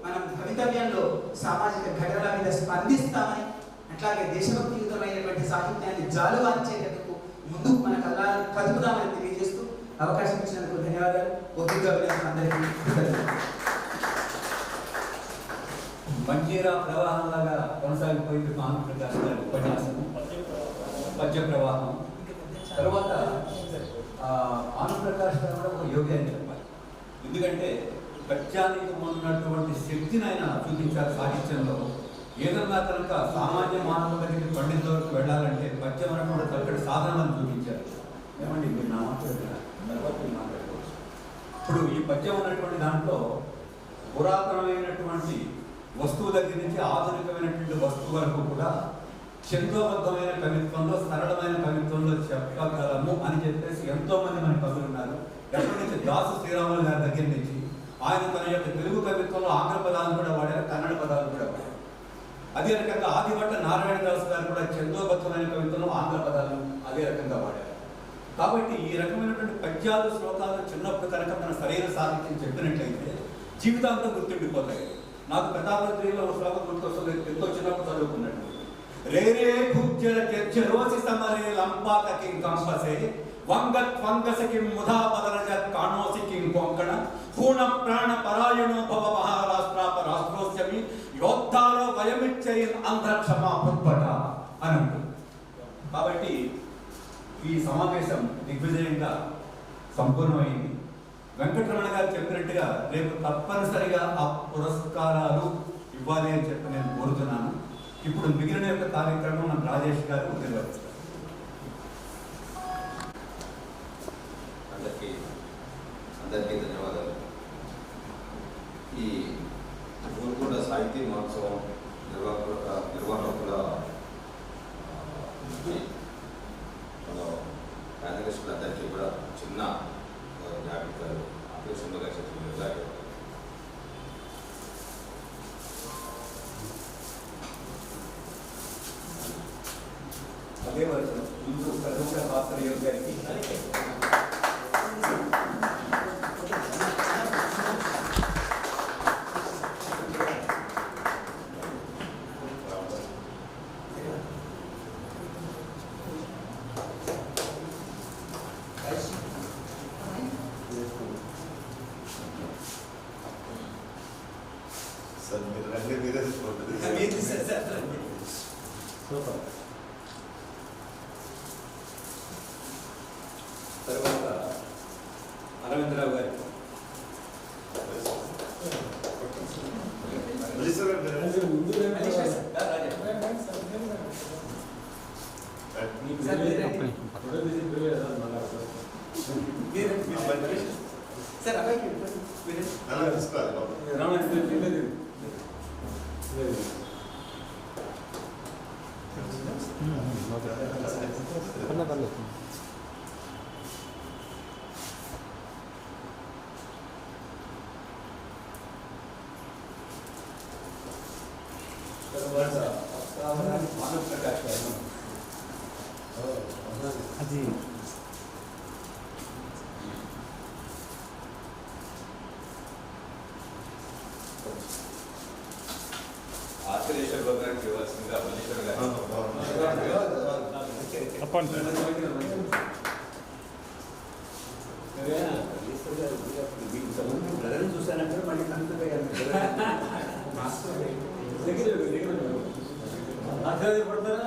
మనం కవితవ్యంలో సామాజిక ఘటనల మీద స్పందిస్తామని, అట్లాగే దేశభక్తియుతమైనటువంటి సాహిత్యాన్ని జాలువాంచేందుకు ముందుకు మన కళ్ళాలను కదుపుదామని తెలియజేస్తూ అవకాశం ఇచ్చినందుకు ధన్యవాదాలు. ఓపికగా విన్న అందరికీ కృతజ్ఞతలు. మంజీరా ప్రవాహంలాగా కొనసాగిపోయింది భానుప్రకాష్ గారి ఉపన్యాసము పద్య ప్రవాహం. తర్వాత భానుప్రకాష్ గారు కూడా ఒక యోగి అని చెప్పాలి. ఎందుకంటే పద్యానికి ఉన్నటువంటి శక్తిని ఆయన చూపించారు సాహిత్యంలో. ఏదన్నా కనుక సామాన్య మానవుల దగ్గరికి పండితుల వరకు వెళ్ళాలంటే పద్యం అనేటువంటి చక్కటి సాధనాలను చూపించారు. ఏమండి మీరు నా మాట్లాడుతున్నారు తర్వాత మీరు మాట్లాడుకోవచ్చు. ఇప్పుడు ఈ పద్యం ఉన్నటువంటి దాంట్లో పురాతనమైనటువంటి వస్తువు దగ్గర నుంచి ఆధునికమైనటువంటి వస్తువు వరకు కూడా ఛందోబద్ధమైన కవిత్వంలో, సరళమైన కవిత్వంలో చెప్పగలము అని చెప్పేసి ఎంతో మంది మన కవులు ఉన్నారు. ఎప్పటి నుంచి దాసు శ్రీరాములు గారి దగ్గర నుంచి ఆయన తన యొక్క తెలుగు కవిత్వంలో ఆంగ్ల పదాలు కూడా వాడారు, కన్నడ పదాలు కూడా వాడారు. అదే రకంగా ఆదిభట్ట నారాయణ దాస్ గారు కూడా ఛందోబద్ధమైన కవిత్వంలో ఆంగ్ల పదాలు అదే రకంగా వాడారు. కాబట్టి ఈ రకమైనటువంటి పద్యాలు శ్లోకాలు చిన్నప్పుడు కనుక మన సరైన సాహిత్యం చెప్పినట్లయితే జీవితాంతం గుర్తుండిపోతాయి. నాకు ప్రతాపద్రిలో ఒక శ్లోకం గుర్తొస్తుంది, ఎంతో చిన్నప్పుడు చదువుకున్నట్టు. రేరే కుజ్జల జర్జరోసి సమరే లంపాతకి కంపసే వంగత్ వంగసకి ముధా పదరజ కాణోసికి కొంకణ పూర్ణ ప్రాణ పరాయణో భవ మహారాష్ట్రాప రాష్ట్రోస్యమి యోద్ధాలో వయమిచ్చైన్ అంధక్షమా పుట్పట అని ఉంటుంది. కాబట్టి ఈ సమావేశం దిగ్విజయంగా సంపూర్ణమైంది. వెంకటరమణ గారు చెప్పినట్టుగా రేపు తప్పనిసరిగా ఆ పురస్కారాలు ఇవ్వాలి అని చెప్పి నేను కోరుతున్నాను. ఇప్పుడు మిగిలిన యొక్క కార్యక్రమం మన రాజేష్ గారు నిర్వహిస్తారు. అందరికీ ధన్యవాదాలు. ఈ గోల్కొండ సాహితీ మహోత్సవం నిర్వాహకుల మన ప్యానలిస్టులందరికీ కూడా చిన్న జ్ఞాపికలు ఆపరేషన్లుగా చెప్పినట్లుగా అదే వర్షం ముందు ప్రముఖ పాత్ర యోగ్యానికి తర్వాత అరవిందరావు గారు భానుప్రకాష్ గారు అది ఆశ్చర్యేశ్వర గారికి ఇవ్వాల్సిందిగా మల్లేశ్వర గారు బ్రదర్ని చూశానంటే మళ్ళీ కనుక దగ్గర పడతారా